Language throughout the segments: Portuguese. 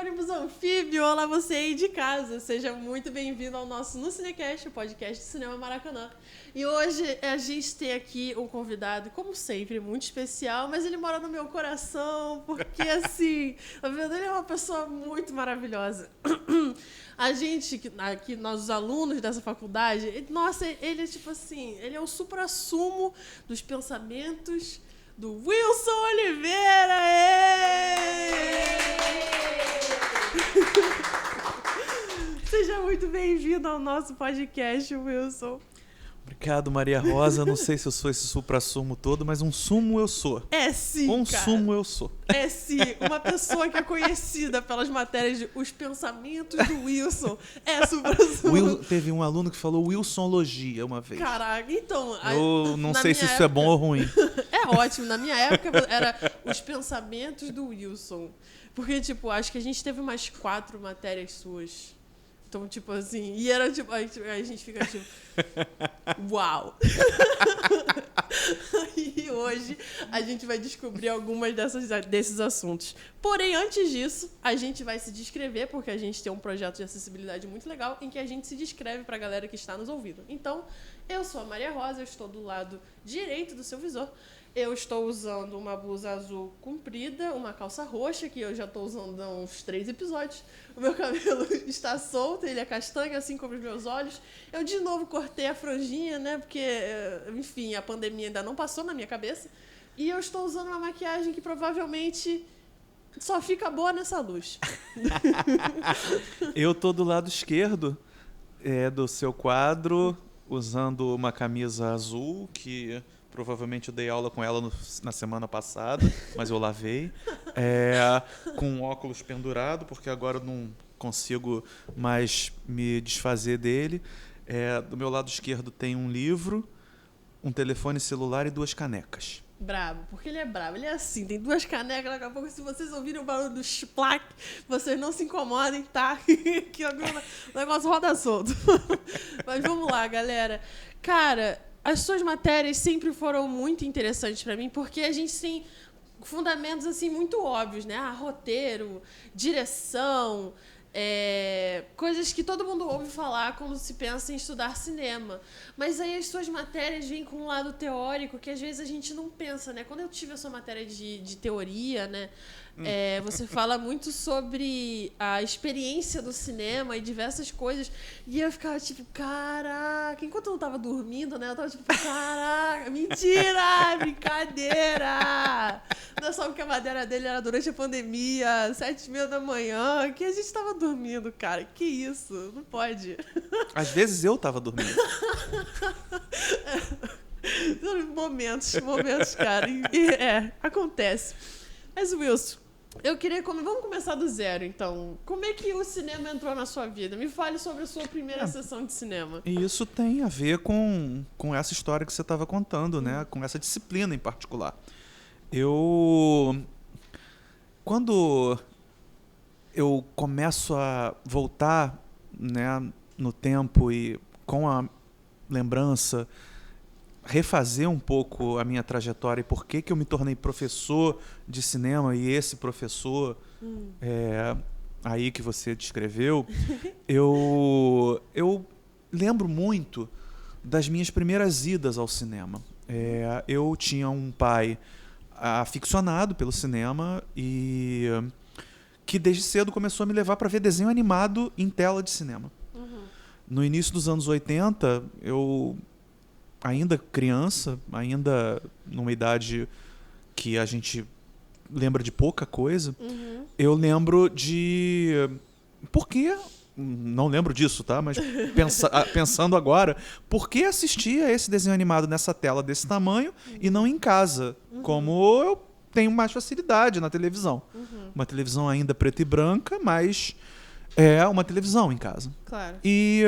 ônibus anfíbio, olá você aí de casa. Seja muito bem-vindo ao nosso No Cinecast, o podcast de cinema Maracanã. E hoje a gente tem aqui um convidado, como sempre, muito especial, mas ele mora no meu coração, porque assim, a verdade, ele é uma pessoa muito maravilhosa. A gente, aqui, nós os alunos dessa faculdade, nossa, ele é tipo assim, ele é o suprassumo dos pensamentos do Wilson Oliveira! Seja muito bem-vindo ao nosso podcast, Wilson. Obrigado, Maria Rosa. Não sei se eu sou esse supra-sumo todo, mas um sumo eu sou. É sim, cara. Sumo eu sou. É sim. Uma pessoa que é conhecida pelas matérias de Os Pensamentos do Wilson é supra-sumo. Teve um aluno que falou Wilsonlogia uma vez. Caraca, então... Eu não sei se isso é bom ou ruim. É ótimo. Na minha época era Os Pensamentos do Wilson. Porque, tipo, acho que a gente teve umas 4 matérias suas. Então, tipo assim, e era tipo, aí a gente fica tipo, uau! E hoje a gente vai descobrir algumas desses assuntos. Porém, antes disso, a gente vai se descrever, porque a gente tem um projeto de acessibilidade muito legal, em que a gente se descreve para a galera que está nos ouvindo. Então, eu sou a Maria Rosa, eu estou do lado direito do seu visor. Eu estou usando uma blusa azul comprida, uma calça roxa, que eu já estou usando há uns 3 episódios. O meu cabelo está solto, ele é castanho, assim como os meus olhos. Eu, de novo, cortei a franjinha, né? Porque, enfim, a pandemia ainda não passou na minha cabeça. E eu estou usando uma maquiagem que provavelmente só fica boa nessa luz. Eu tô do lado esquerdo do seu quadro, usando uma camisa azul, que... provavelmente eu dei aula com ela na semana passada, mas eu lavei. Com óculos pendurado, porque agora eu não consigo mais me desfazer dele. Do meu lado esquerdo tem um livro, um telefone celular e 2 canecas. Brabo, porque ele é brabo. Ele é assim, tem 2 canecas, daqui a pouco, se vocês ouvirem o barulho do splack, vocês não se incomodem, tá? Que o negócio roda solto. Mas vamos lá, galera. Cara... as suas matérias sempre foram muito interessantes para mim, porque a gente tem fundamentos assim muito óbvios, né? Roteiro, direção, coisas que todo mundo ouve falar quando se pensa em estudar cinema. Mas aí as suas matérias vêm com um lado teórico que às vezes a gente não pensa, né? Quando eu tive a sua matéria de teoria, né? Você fala muito sobre a experiência do cinema e diversas coisas. E eu ficava tipo, caraca. Enquanto eu não tava dormindo, né? Eu tava tipo, caraca, mentira, brincadeira. Não é só porque a matéria dele era durante a pandemia, 7h30 da manhã, que a gente tava dormindo, cara. Que isso? Não pode. Às vezes eu tava dormindo. Momentos, cara. Acontece. Mas, Wilson, eu queria... Vamos começar do zero, então. Como é que o cinema entrou na sua vida? Me fale sobre a sua primeira sessão de cinema. E isso tem a ver com essa história que você estava contando, né? Com essa disciplina em particular. Quando eu começo a voltar, né, no tempo e com a lembrança, refazer um pouco a minha trajetória e por que eu me tornei professor de cinema, e esse professor aí que você descreveu, eu lembro muito das minhas primeiras idas ao cinema. Eu tinha um pai aficionado pelo cinema e que desde cedo começou a me levar para ver desenho animado em tela de cinema. No início dos anos 80, eu... ainda criança, ainda numa idade que a gente lembra de pouca coisa, eu lembro de... por que... não lembro disso, tá? Mas pensando agora, por que assistia esse desenho animado nessa tela desse tamanho e não em casa? Como eu tenho mais facilidade na televisão. Uma televisão ainda preta e branca, mas é uma televisão em casa. Claro. E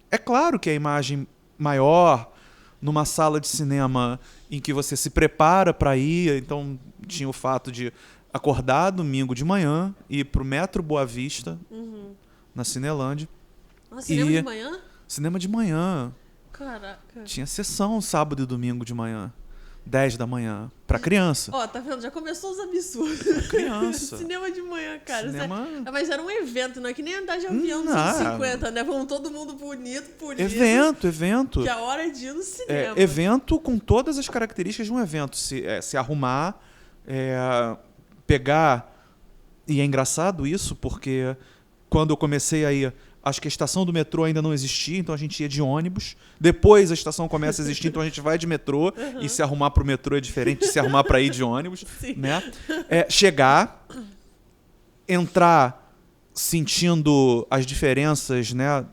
é claro que a imagem maior... numa sala de cinema em que você se prepara para ir, então tinha o fato de acordar domingo de manhã, ir pro Metro Boa Vista, na Cinelândia. Cinema de manhã? Cinema de manhã. Caraca. Tinha sessão sábado e domingo de manhã. 10 da manhã. Pra criança. Ó, tá vendo? Já começou os absurdos. Pra criança. Cinema de manhã, cara. Cinema... Mas era um evento, não é que nem andar de avião nos anos 50, né? Vamos todo mundo bonito. Evento. Que é a hora de ir no cinema. Evento com todas as características de um evento. Se arrumar, pegar... E é engraçado isso, porque quando eu comecei a ir... Acho que a estação do metrô ainda não existia, então a gente ia de ônibus. Depois a estação começa a existir, então a gente vai de metrô. E se arrumar pro metrô é diferente de se arrumar para ir de ônibus. Né? Chegar, entrar sentindo as diferenças, né,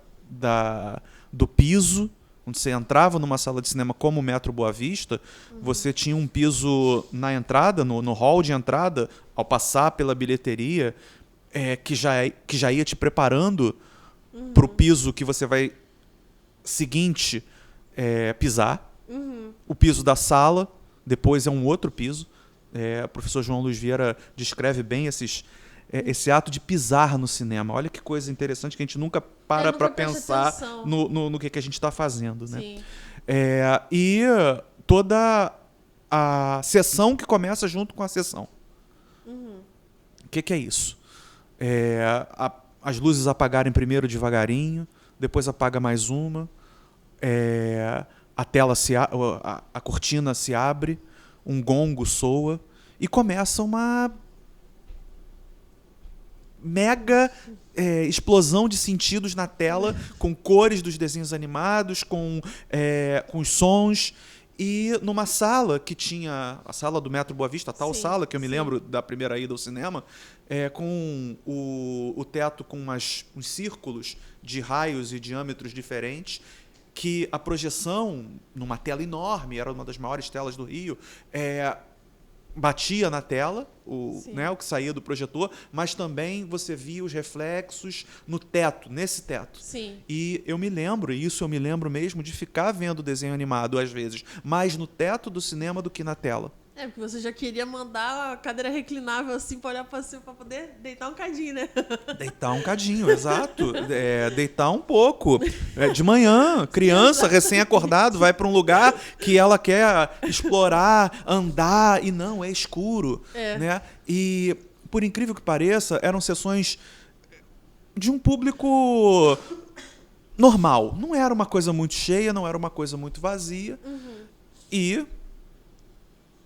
do piso. Quando você entrava numa sala de cinema como o Metro Boa Vista, você tinha um piso na entrada, no hall de entrada, ao passar pela bilheteria, que já ia te preparando para o piso que você vai seguinte pisar. O piso da sala, depois é um outro piso. O professor João Luiz Vieira descreve bem esse ato de pisar no cinema. Olha que coisa interessante que a gente nunca para pensar no que a gente está fazendo. Né? E toda a sessão que começa junto com a sessão. O que é isso? As luzes apagarem primeiro devagarinho, depois apaga mais uma, a tela a cortina se abre, um gongo soa e começa uma mega explosão de sentidos na tela, com cores dos desenhos animados, com os sons. E numa sala que tinha a sala do Metro Boa Vista, sala que eu me lembro da primeira ida ao cinema, com o teto com uns círculos de raios e diâmetros diferentes, que a projeção, numa tela enorme, era uma das maiores telas do Rio, batia na tela, né, o que saía do projetor, mas também você via os reflexos no teto, nesse teto. Sim. E eu me lembro mesmo, de ficar vendo desenho animado, às vezes, mais no teto do cinema do que na tela. Porque você já queria mandar a cadeira reclinável assim pra olhar pra cima pra poder deitar um cadinho, né? Deitar um cadinho, exato. Deitar um pouco. De manhã, criança recém-acordado, vai para um lugar que ela quer explorar, andar, e não, é escuro. Né? E, por incrível que pareça, eram sessões de um público normal. Não era uma coisa muito cheia, não era uma coisa muito vazia. E...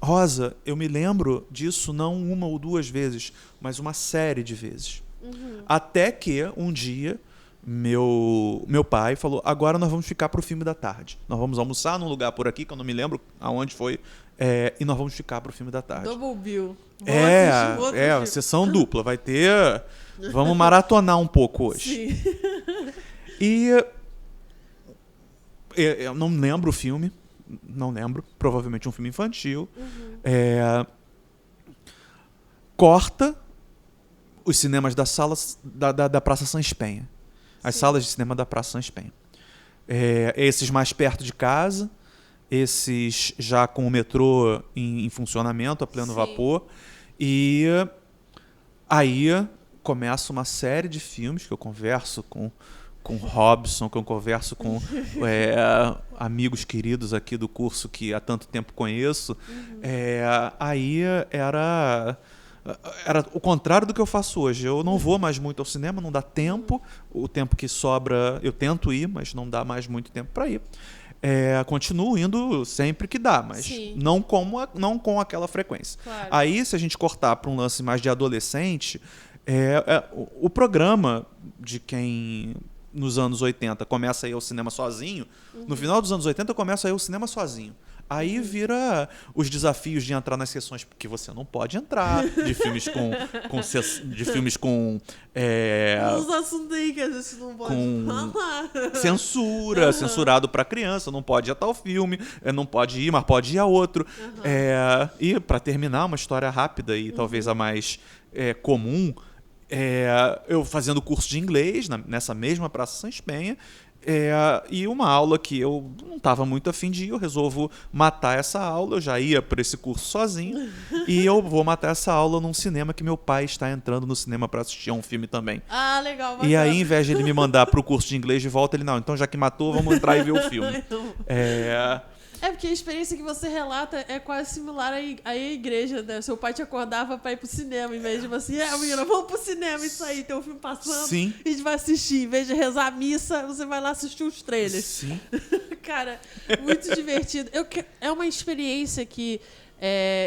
Rosa, eu me lembro disso não uma ou duas vezes, mas uma série de vezes. Até que, um dia, meu pai falou, agora nós vamos ficar para o filme da tarde. Nós vamos almoçar num lugar por aqui, que eu não me lembro aonde foi, e nós vamos ficar para o filme da tarde. Double bill. Sessão dupla. Vai ter... Vamos maratonar um pouco hoje. Sim. E eu não lembro o filme. Não lembro, provavelmente um filme infantil. Corta os cinemas da Praça Sans Penha. As salas de cinema da Praça Sans Penha. Esses mais perto de casa, esses já com o metrô em funcionamento, a pleno vapor. E aí começa uma série de filmes que eu converso com Robson, que eu converso com amigos queridos aqui do curso que há tanto tempo conheço. Aí era o contrário do que eu faço hoje. Eu não vou mais muito ao cinema, não dá tempo. O tempo que sobra, eu tento ir, mas não dá mais muito tempo para ir. Continuo indo sempre que dá, mas não com aquela frequência. Claro. Aí, se a gente cortar para um lance mais de adolescente, o programa de quem... nos anos 80 começa a ir ao cinema sozinho, no final dos anos 80 começa a ir ao cinema sozinho. Aí vira os desafios de entrar nas sessões que você não pode entrar, de filmes com os assuntos aí que a gente não pode falar. Censurado para criança, não pode ir a tal filme, não pode ir, mas pode ir a outro. E para terminar, uma história rápida e talvez a mais comum, eu fazendo curso de inglês nessa mesma Praça Sans Penha, e uma aula que eu não estava muito afim de ir, eu resolvo matar essa aula. Eu já ia para esse curso sozinho e eu vou matar essa aula num cinema que meu pai está entrando no cinema para assistir a um filme também. Ah, legal. Bacana. E aí, em vez de ele me mandar para o curso de inglês de volta, ele, não, então já que matou, vamos entrar e ver o filme. É porque a experiência que você relata é quase similar à igreja, né? Seu pai te acordava pra ir pro cinema, em vez de tipo assim, menina, vamos pro cinema, isso aí, tem um filme passando, Sim. e a gente vai assistir. Em vez de rezar a missa, você vai lá assistir os trailers. Sim. Cara, muito divertido. É uma experiência que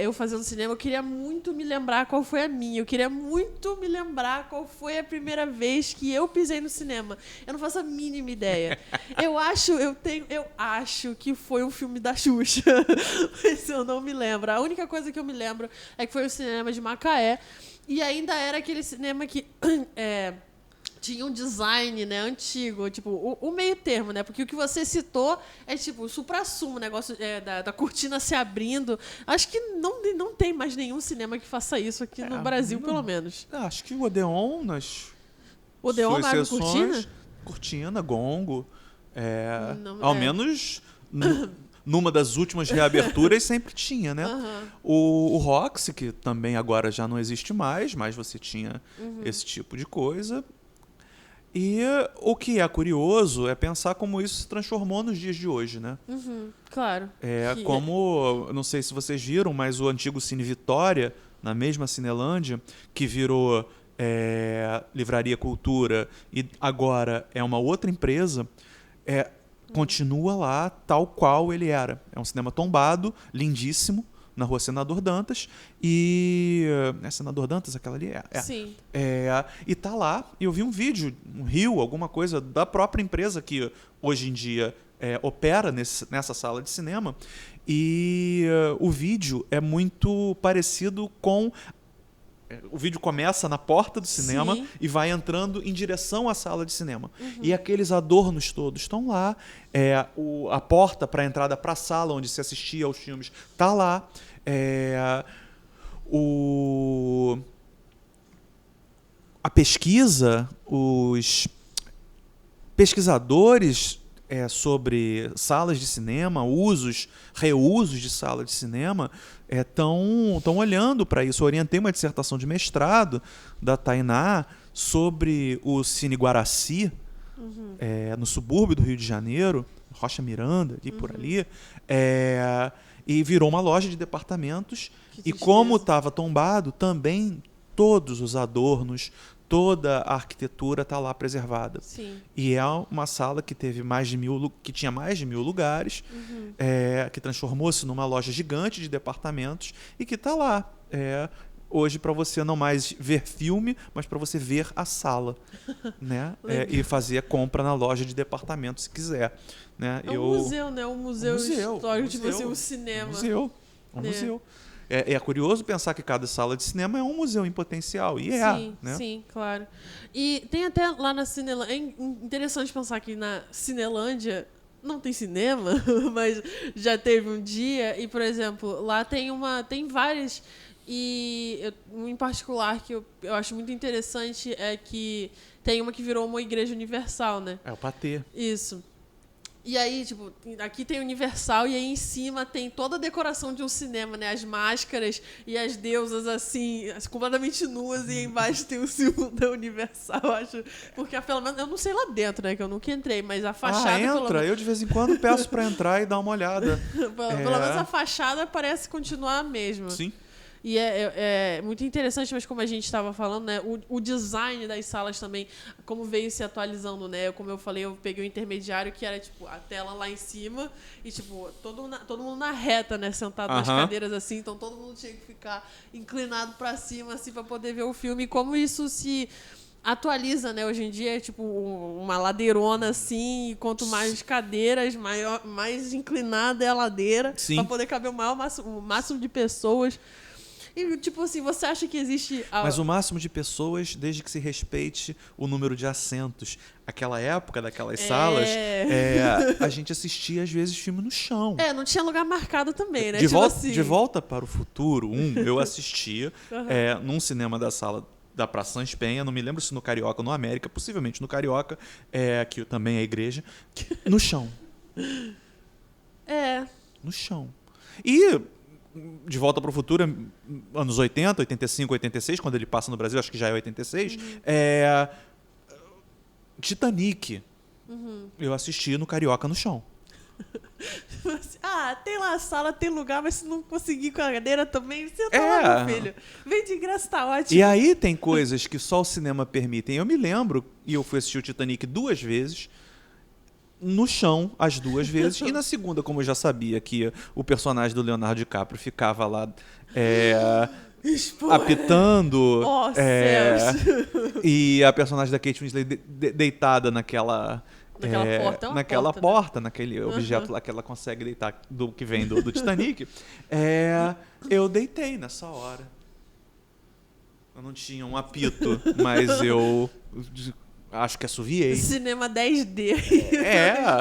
eu fazendo cinema, eu queria muito me lembrar qual foi a minha. Eu queria muito me lembrar qual foi a primeira vez que eu pisei no cinema. Eu não faço a mínima ideia. Eu acho que foi um filme da Xuxa. Mas eu não me lembro. A única coisa que eu me lembro é que foi o cinema de Macaé. E ainda era aquele cinema que... tinha um design, né, antigo, tipo, o meio termo, né, porque o que você citou é tipo o suprassumo, o negócio da cortina se abrindo. Acho que não tem mais nenhum cinema que faça isso aqui no Brasil, pelo menos. Acho que o Odeon, Odeon suas abre sessões, cortina, gongo, ao menos numa das últimas reaberturas sempre tinha, né? O Roxy, que também agora já não existe mais, mas você tinha esse tipo de coisa. E o que é curioso é pensar como isso se transformou nos dias de hoje, né? Claro. Como, não sei se vocês viram, mas o antigo Cine Vitória, na mesma Cinelândia, que virou Livraria Cultura e agora é uma outra empresa, continua lá tal qual ele era. É um cinema tombado, lindíssimo, na rua Senador Dantas, e... É Senador Dantas aquela ali? Sim. E tá lá, e eu vi um vídeo, um reel, alguma coisa da própria empresa que hoje em dia opera nessa sala de cinema, e o vídeo é muito parecido com... O vídeo começa na porta do cinema e vai entrando em direção à sala de cinema. E aqueles adornos todos estão lá. A porta para a entrada para a sala onde se assistia aos filmes está lá. A pesquisa, os pesquisadores sobre salas de cinema, reusos de sala de cinema, estão olhando para isso. Eu orientei uma dissertação de mestrado da Tainá sobre o Cine Guaraci, no subúrbio do Rio de Janeiro, Rocha Miranda, ali por ali, e virou uma loja de departamentos. E como estava tombado, também todos os adornos, toda a arquitetura está lá preservada. Sim. E é uma sala que tinha mais de 1.000 lugares, que transformou-se numa loja gigante de departamentos e que está lá. Hoje, para você não mais ver filme, mas para você ver a sala, né? E fazer a compra na loja de departamentos se quiser. Né? Museu, né? Um museu histórico, tipo assim, um cinema. Um museu. É curioso pensar que cada sala de cinema é um museu em potencial. E sim, né? Sim, claro. E tem até lá na Cinelândia... É interessante pensar que na Cinelândia não tem cinema, mas já teve um dia. E, por exemplo, lá tem várias... E, em particular, que eu acho muito interessante é que tem uma que virou uma igreja universal, né? É o Patê. Isso. E aí, tipo, aqui tem Universal e aí em cima tem toda a decoração de um cinema, né? As máscaras e as deusas, assim, completamente nuas, e aí embaixo tem o símbolo da Universal, acho. Porque, pelo menos, eu não sei lá dentro, né? Que eu nunca entrei, mas a fachada... Entra. Eu, de vez em quando, peço pra entrar e dar uma olhada. Pelo menos a fachada parece continuar a mesma. Sim. E é muito interessante, mas como a gente estava falando, né, o design das salas também, como veio se atualizando, né? Como eu falei, eu peguei o intermediário, que era tipo a tela lá em cima e tipo todo mundo na reta, né, sentado nas cadeiras assim, então todo mundo tinha que ficar inclinado para cima assim para poder ver o filme. E como isso se atualiza, né? Hoje em dia é tipo uma ladeirona assim, e quanto mais cadeiras, mais inclinada é a ladeira, para poder caber o máximo de pessoas. E, tipo assim, você acha que existe... Mas o máximo de pessoas, desde que se respeite o número de assentos. Aquela época, daquelas salas, a gente assistia, às vezes, filme no chão. Não tinha lugar marcado também, né? De Volta para o Futuro, eu assistia num cinema da sala da Praça Sans Penha, não me lembro se no Carioca ou no América, possivelmente no Carioca, que também é igreja, no chão. No chão. E... De Volta para o Futuro, anos 80, 85, 86, quando ele passa no Brasil, acho que já é 86, Titanic. Eu assisti no Carioca no chão. Tem lá a sala, tem lugar, mas se não conseguir com a cadeira também, senta lá, meu filho. Vem de graça, tá ótimo. E aí tem coisas que só o cinema permite. Eu me lembro, e eu fui assistir o Titanic 2 vezes, no chão, as 2 vezes, e na segunda, como eu já sabia que o personagem do Leonardo DiCaprio ficava lá apitando, céus. e a personagem da Kate Winslet deitada naquela porta, naquele objeto lá que ela consegue deitar, que vem do Titanic, eu deitei nessa hora. Eu não tinha um apito, mas eu acho que assoviei. Cinema 10D.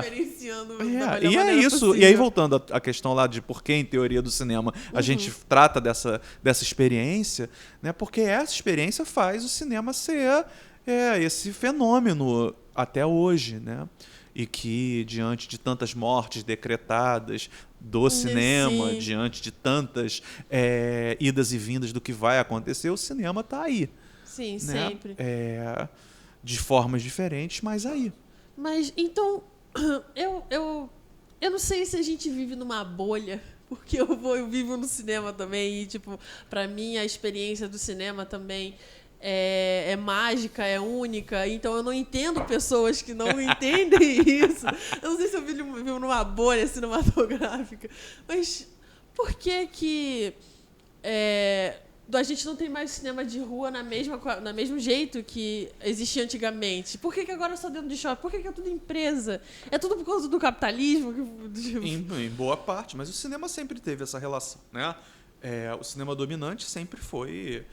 Experienciando da melhor e é isso. possível. E aí, voltando à questão lá de por que, em teoria do cinema, a gente trata dessa experiência, né? Porque essa experiência faz o cinema ser esse fenômeno até hoje, né? E que, diante de tantas mortes decretadas do cinema, diante de tantas idas e vindas do que vai acontecer, o cinema está aí. Sim, né? sempre. De formas diferentes, mas aí. Mas, então, eu não sei se a gente vive numa bolha, porque eu vivo no cinema também, e, tipo, pra mim a experiência do cinema também é mágica, é única, então eu não entendo pessoas que não entendem isso. Eu não sei se eu vivo numa bolha cinematográfica, mas por que a gente não tem mais cinema de rua no mesmo jeito que existia antigamente? Por que agora é só dentro de shopping? Por que é tudo empresa? É tudo por causa do capitalismo? Em boa parte, mas o cinema sempre teve essa relação, né? O cinema dominante sempre foi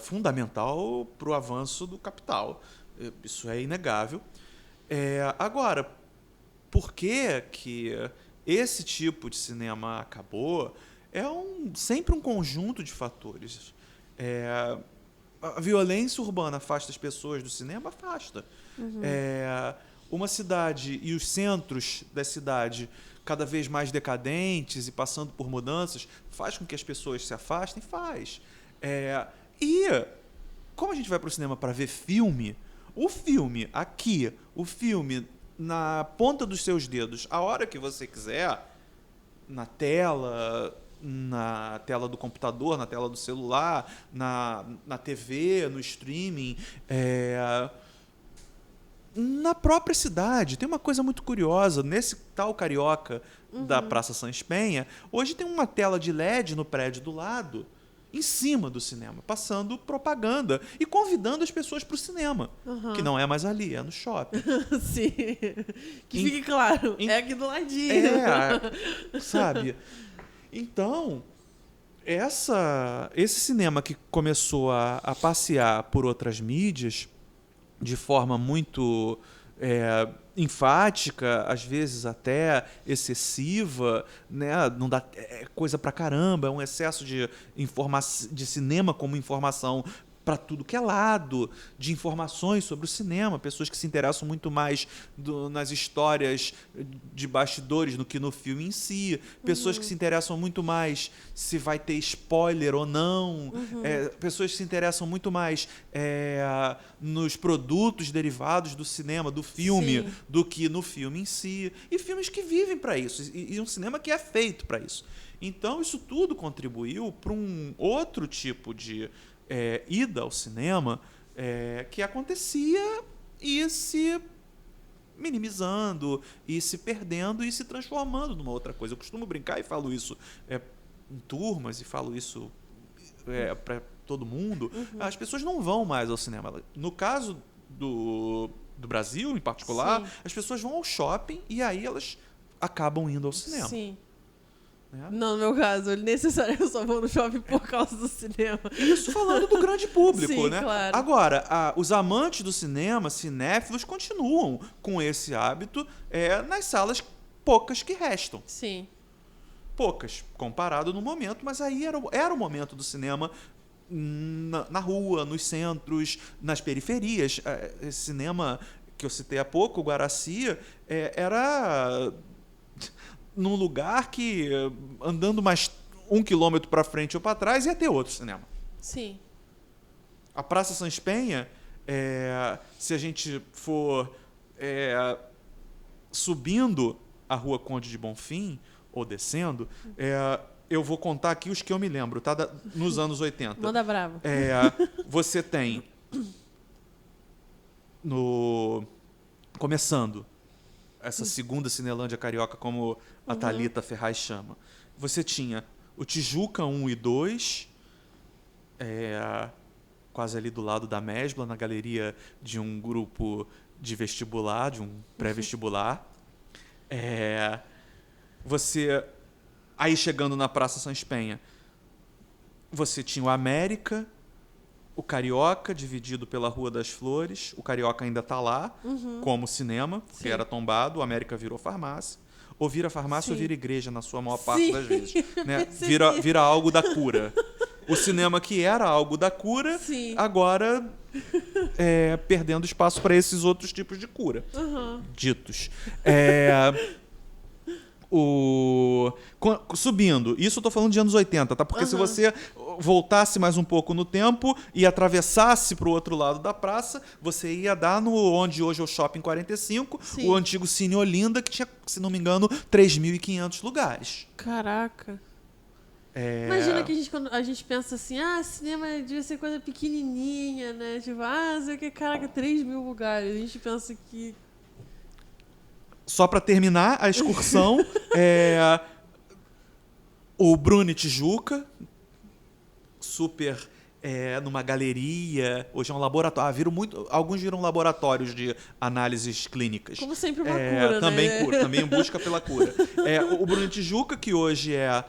fundamental para o avanço do capital. Isso é inegável. Agora, por que esse tipo de cinema acabou? Sempre um conjunto de fatores. A violência urbana afasta as pessoas do cinema? Afasta. Uma cidade e os centros da cidade cada vez mais decadentes e passando por mudanças faz com que as pessoas se afastem? Faz. E como a gente vai para o cinema para ver filme, o filme aqui, o filme na ponta dos seus dedos, a hora que você quiser, na tela do computador, na tela do celular, na TV, no streaming, na própria cidade. Tem uma coisa muito curiosa, nesse tal Carioca da Praça Sans Penha, hoje tem uma tela de LED no prédio do lado, em cima do cinema, passando propaganda e convidando as pessoas para o cinema, que não é mais ali, é no shopping. Sim, que fique claro, é aqui do ladinho. Sabe? Então, esse cinema que começou a passear por outras mídias de forma muito enfática, às vezes até excessiva, né? Não dá coisa pra caramba, é um excesso de cinema como informação para tudo que é lado, de informações sobre o cinema, pessoas que se interessam muito mais nas histórias de bastidores do que no filme em si, pessoas que se interessam muito mais se vai ter spoiler ou não, pessoas que se interessam muito mais nos produtos derivados do cinema, do filme, do que no filme em si, e filmes que vivem para isso, e um cinema que é feito para isso. Então, isso tudo contribuiu para um outro tipo de ida ao cinema que acontecia e se minimizando, e se perdendo e se transformando numa outra coisa. Eu costumo brincar e falo isso em turmas e falo isso para todo mundo. As pessoas não vão mais ao cinema. No caso do Brasil, em particular, as pessoas vão ao shopping e aí elas acabam indo ao cinema. Sim. Não, no meu caso, necessariamente eu só vou no shopping por causa do cinema. Isso falando do grande público, sim, né? Claro. Agora, os amantes do cinema, cinéfilos, continuam com esse hábito nas salas poucas que restam. Sim. Poucas, comparado no momento, mas aí era o momento do cinema na rua, nos centros, nas periferias. Esse cinema que eu citei há pouco, o Guaraci, era num lugar que, andando mais 1 quilômetro para frente ou para trás, ia ter outro cinema. Sim. A Praça Sans Penha, se a gente for subindo a Rua Conde de Bonfim, ou descendo, eu vou contar aqui os que eu me lembro, tá? Nos anos 80. Manda bravo. Você tem, começando essa segunda Cinelândia Carioca, como a Thalita Ferraz chama, você tinha o Tijuca 1 e 2, quase ali do lado da Mesbla, na galeria de um grupo de vestibular, de um pré-vestibular. Aí chegando na Praça Sans Penha, você tinha o América, o Carioca, dividido pela Rua das Flores. O Carioca ainda está lá, como cinema, porque era tombado. O América virou farmácia. Ou vira farmácia ou vira igreja, na sua maior parte das vezes. Né? Vira algo da cura. O cinema que era algo da cura, agora perdendo espaço para esses outros tipos de cura. Ditos. Subindo, isso eu tô falando de anos 80, tá? Porque se você voltasse mais um pouco no tempo e atravessasse para o outro lado da praça, você ia dar no onde hoje é o Shopping 45, o antigo Cine Olinda, que tinha, se não me engano, 3.500 lugares. Caraca. Imagina que quando a gente pensa assim, cinema devia ser coisa pequenininha, né? Tipo, sei que, caraca, 3.000 lugares. A gente pensa que... Só para terminar a excursão, o Bruni Tijuca, super numa galeria, hoje é um laboratório. Alguns viram laboratórios de análises clínicas. Como sempre uma cura, também né? Cura, também em busca pela cura. O Bruni Tijuca, que hoje é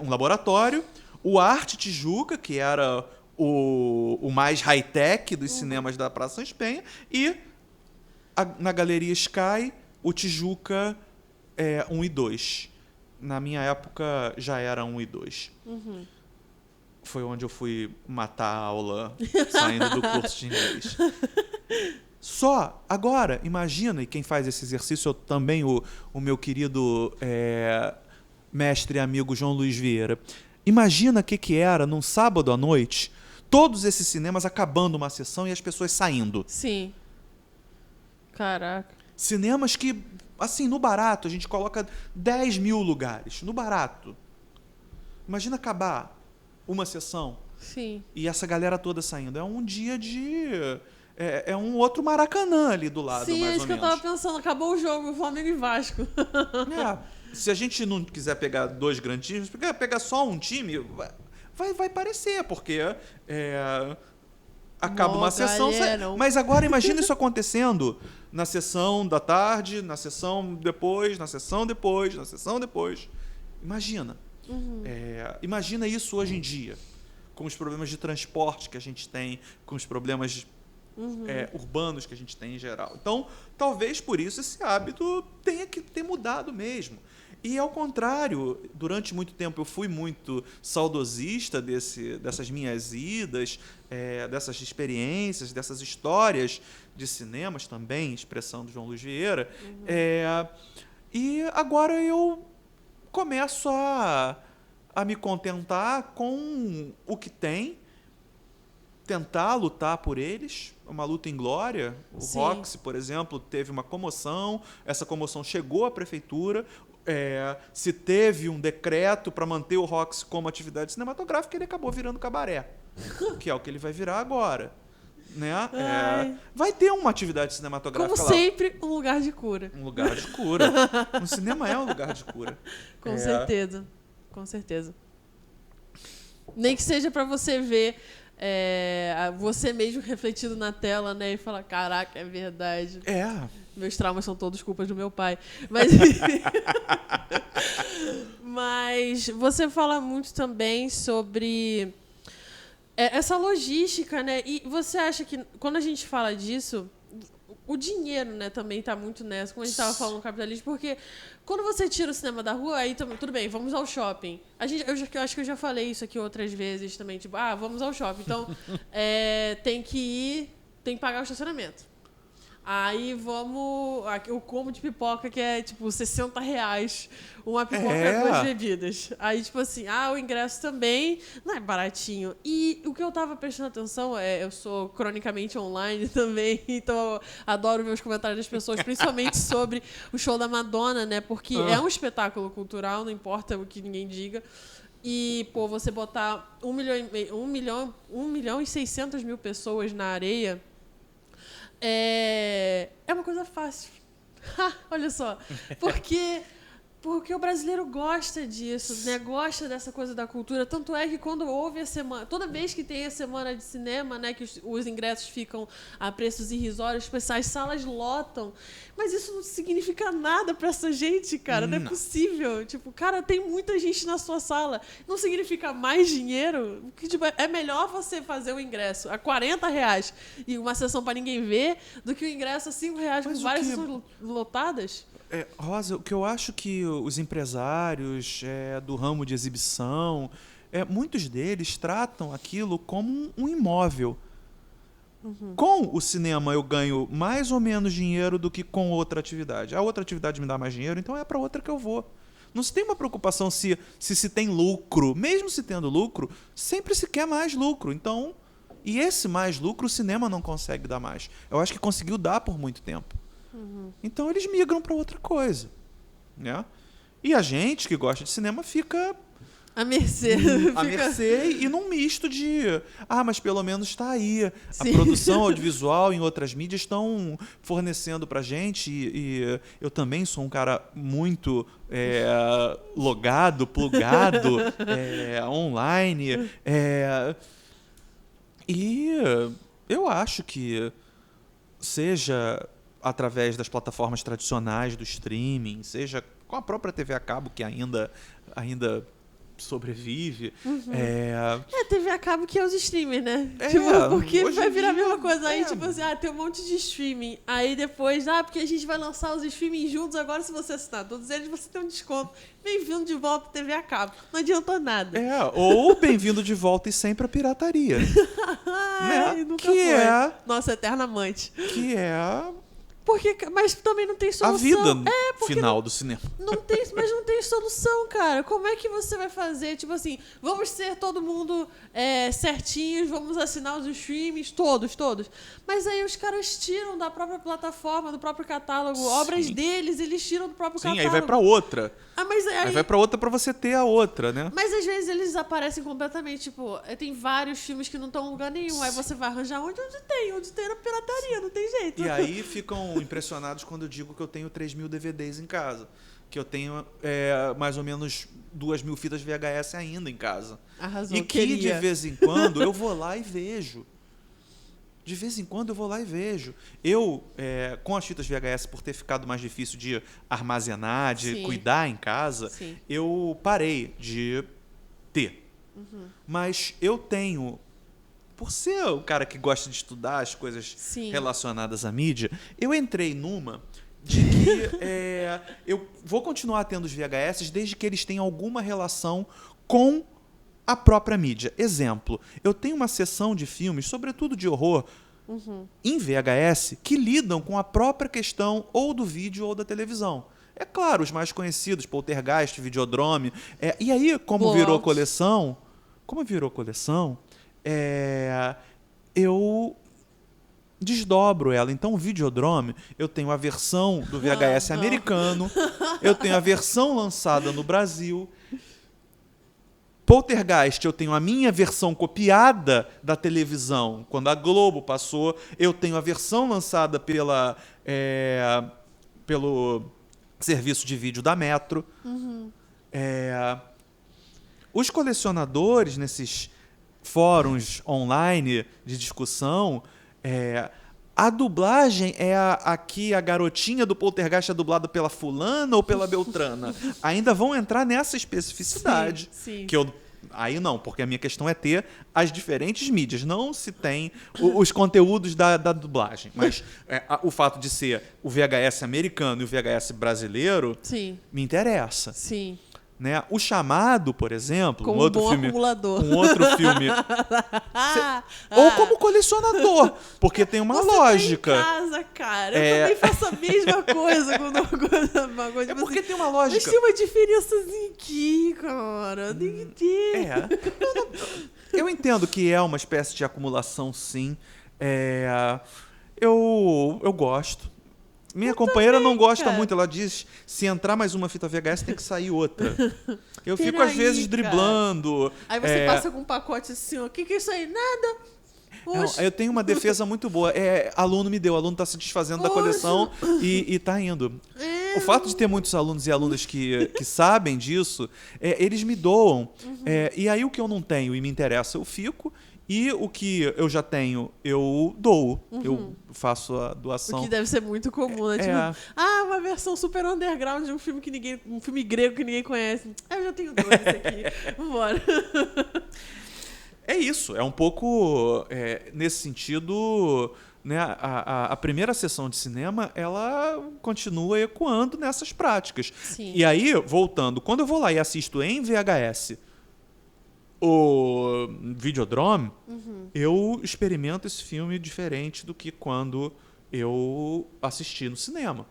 um laboratório. O Arte Tijuca, que era o mais high-tech dos cinemas da Praça Sans Penha. E na Galeria Sky, o Tijuca 1 e 2. Na minha época, já era 1 e 2. Foi onde eu fui matar a aula saindo do curso de inglês. Só, agora, imagina, e quem faz esse exercício também, o meu querido mestre e amigo João Luiz Vieira. Imagina o que era, num sábado à noite, todos esses cinemas acabando uma sessão e as pessoas saindo. Sim. Caraca. Cinemas que, assim, no barato, a gente coloca 10.000 lugares. No barato. Imagina acabar uma sessão. Sim. E essa galera toda saindo. É um dia de... É um outro Maracanã ali do lado, mais ou menos. Sim, é isso que eu tava pensando. Acabou o jogo, Flamengo e Vasco. Se a gente não quiser pegar dois grandes times, pegar só um time, vai parecer, porque... acaba uma sessão. Mas agora imagina isso acontecendo na sessão da tarde, na sessão depois, na sessão depois, na sessão depois. Imagina. Imagina isso hoje em dia, com os problemas de transporte que a gente tem, com os problemas urbanos que a gente tem em geral. Então, talvez por isso esse hábito tenha que ter mudado mesmo. E, ao contrário, durante muito tempo eu fui muito saudosista dessas minhas idas, dessas experiências, dessas histórias de cinemas também, expressão do João Luiz Vieira. E agora eu começo a me contentar com o que tem, tentar lutar por eles, uma luta inglória. O Roxy, por exemplo, teve uma comoção, essa comoção chegou à prefeitura. Se teve um decreto para manter o Roxy como atividade cinematográfica, ele acabou virando cabaré, que é o que ele vai virar agora. Né? Vai ter uma atividade cinematográfica como lá. sempre, um lugar de cura. Um lugar de cura. O cinema é um lugar de cura. Com certeza. Com certeza. Nem que seja para você ver você mesmo refletido na tela, né? E falar, caraca, é verdade. Meus traumas são todos culpas do meu pai. Mas você fala muito também sobre essa logística, né? E você acha que, quando a gente fala disso, o dinheiro, né, também está muito nessa, como a gente estava falando no capitalismo, porque quando você tira o cinema da rua, aí tudo bem, vamos ao shopping. Eu acho que eu já falei isso aqui outras vezes também, tipo, vamos ao shopping. Então, tem que pagar o estacionamento. Aí vamos... O combo de pipoca que é, tipo, R$60. Uma pipoca e 2 bebidas. Aí, tipo assim, o ingresso também não é baratinho. E o que eu tava prestando atenção eu sou cronicamente online também, então adoro ver os comentários das pessoas, principalmente sobre o show da Madonna, né? Porque é um espetáculo cultural, não importa o que ninguém diga. E, pô, você botar 1 milhão e 600 mil pessoas na areia é uma coisa fácil. Olha só. Porque o brasileiro gosta disso, né? Gosta dessa coisa da cultura. Tanto é que quando houve a semana... Toda vez que tem a semana de cinema, né? Que os ingressos ficam a preços irrisórios, as salas lotam. Mas isso não significa nada pra essa gente, cara. Não é possível. Tipo, cara, tem muita gente na sua sala. Não significa mais dinheiro? Que, tipo, é melhor você fazer o ingresso a R$40 e uma sessão pra ninguém ver do que o ingresso a R$5 com várias sessões lotadas? Rosa, o que eu acho que os empresários do ramo de exibição, muitos deles tratam aquilo como um imóvel. Com o cinema eu ganho mais ou menos dinheiro do que com outra atividade. A outra atividade me dá mais dinheiro, então é para outra que eu vou. Não se tem uma preocupação se tem lucro. Mesmo se tendo lucro, sempre se quer mais lucro. Então, e esse mais lucro o cinema não consegue dar mais. Eu acho que conseguiu dar por muito tempo. Então eles migram para outra coisa, né? E a gente que gosta de cinema fica à mercê. À mercê e num misto de... mas pelo menos está aí. Sim. A produção audiovisual em outras mídias estão fornecendo pra gente e eu também sou um cara muito logado, plugado, online. E eu acho que seja através das plataformas tradicionais do streaming, seja com a própria TV a cabo, que ainda sobrevive. TV a cabo que é os streamers, né? Porque vai virar a mesma coisa. Aí, tipo assim, tem um monte de streaming. Aí depois, porque a gente vai lançar os streaming juntos, agora se você assinar todos eles, você tem um desconto. Bem-vindo de volta à TV a cabo. Não adiantou nada. Ou bem-vindo de volta e sempre a pirataria. Né? Nunca foi. Nossa eterna amante. Que mas também não tem solução. A vida final do cinema. Mas não tem solução, cara. Como é que você vai fazer? Tipo assim, vamos ser todo mundo certinhos, vamos assinar os streams, todos. Mas aí os caras tiram da própria plataforma, do próprio catálogo, obras deles, eles tiram do próprio catálogo. Aí vai pra outra. Mas aí vai pra outra pra você ter a outra, né? Mas às vezes eles desaparecem completamente. Tipo, tem vários filmes que não estão em lugar nenhum. Aí você vai arranjar onde tem na pirataria, não tem jeito. E aí ficam impressionados quando eu digo que eu tenho 3.000 DVDs em casa. Que eu tenho mais ou menos 2.000 fitas VHS ainda em casa. Arrasou, e que de vez em quando eu vou lá e vejo. De vez em quando eu vou lá e vejo. Eu, com as fitas VHS, por ter ficado mais difícil de armazenar, de cuidar em casa, eu parei de ter. Mas eu tenho... Por ser o cara que gosta de estudar as coisas relacionadas à mídia, eu entrei numa de que eu vou continuar tendo os VHS desde que eles tenham alguma relação com a própria mídia. Exemplo, eu tenho uma seção de filmes, sobretudo de horror, em VHS, que lidam com a própria questão ou do vídeo ou da televisão. É claro, os mais conhecidos, Poltergeist, Videodrome. E aí, como virou coleção, eu desdobro ela. Então, o Videodrome, eu tenho a versão do VHS americano, eu tenho a versão lançada no Brasil. Poltergeist, eu tenho a minha versão copiada da televisão. Quando a Globo passou, eu tenho a versão lançada pelo serviço de vídeo da Metro. Os colecionadores, nesses fóruns online de discussão, a dublagem aqui a garotinha do Poltergeist é dublada pela fulana ou pela beltrana. Ainda vão entrar nessa especificidade. Sim. Que aí não, porque a minha questão é ter as diferentes mídias, não se tem os conteúdos da dublagem. Mas o fato de ser o VHS americano e o VHS brasileiro me interessa. Sim. Né? O Chamado, por exemplo, Como um outro bom filme, acumulador. um outro filme, ou como colecionador, porque tem uma lógica. Tá em casa, cara. Eu também faço a mesma coisa quando eu gosto uma coisa. É porque tem uma Mas lógica. tem uma diferençazinha aqui, cara. Tem que ter. Eu entendo que é uma espécie de acumulação, sim. Eu gosto. Minha companheira não gosta cara. muito. Ela diz, se entrar mais uma fita VHS, tem que sair outra. Eu fico, Peraí, às vezes, driblando. Aí você passa com um pacote assim, ó. O que é isso aí? Nada. Não, eu tenho uma defesa muito boa. Aluno me deu. Aluno está se desfazendo da coleção e tá indo. O fato de ter muitos alunos e alunas que sabem disso, eles me doam. E aí o que eu não tenho e me interessa, eu fico. E o que eu já tenho, eu dou. Eu faço a doação. O que deve ser muito comum, né? Tipo, uma versão super underground de um filme um filme grego que ninguém conhece. Eu já tenho dois aqui. Vambora. É isso. É um pouco nesse sentido, né? A primeira sessão de cinema, ela continua ecoando nessas práticas. Sim. E aí, voltando, quando eu vou lá e assisto em VHS o Videodrome, eu experimento esse filme diferente do que quando eu assisti no cinema.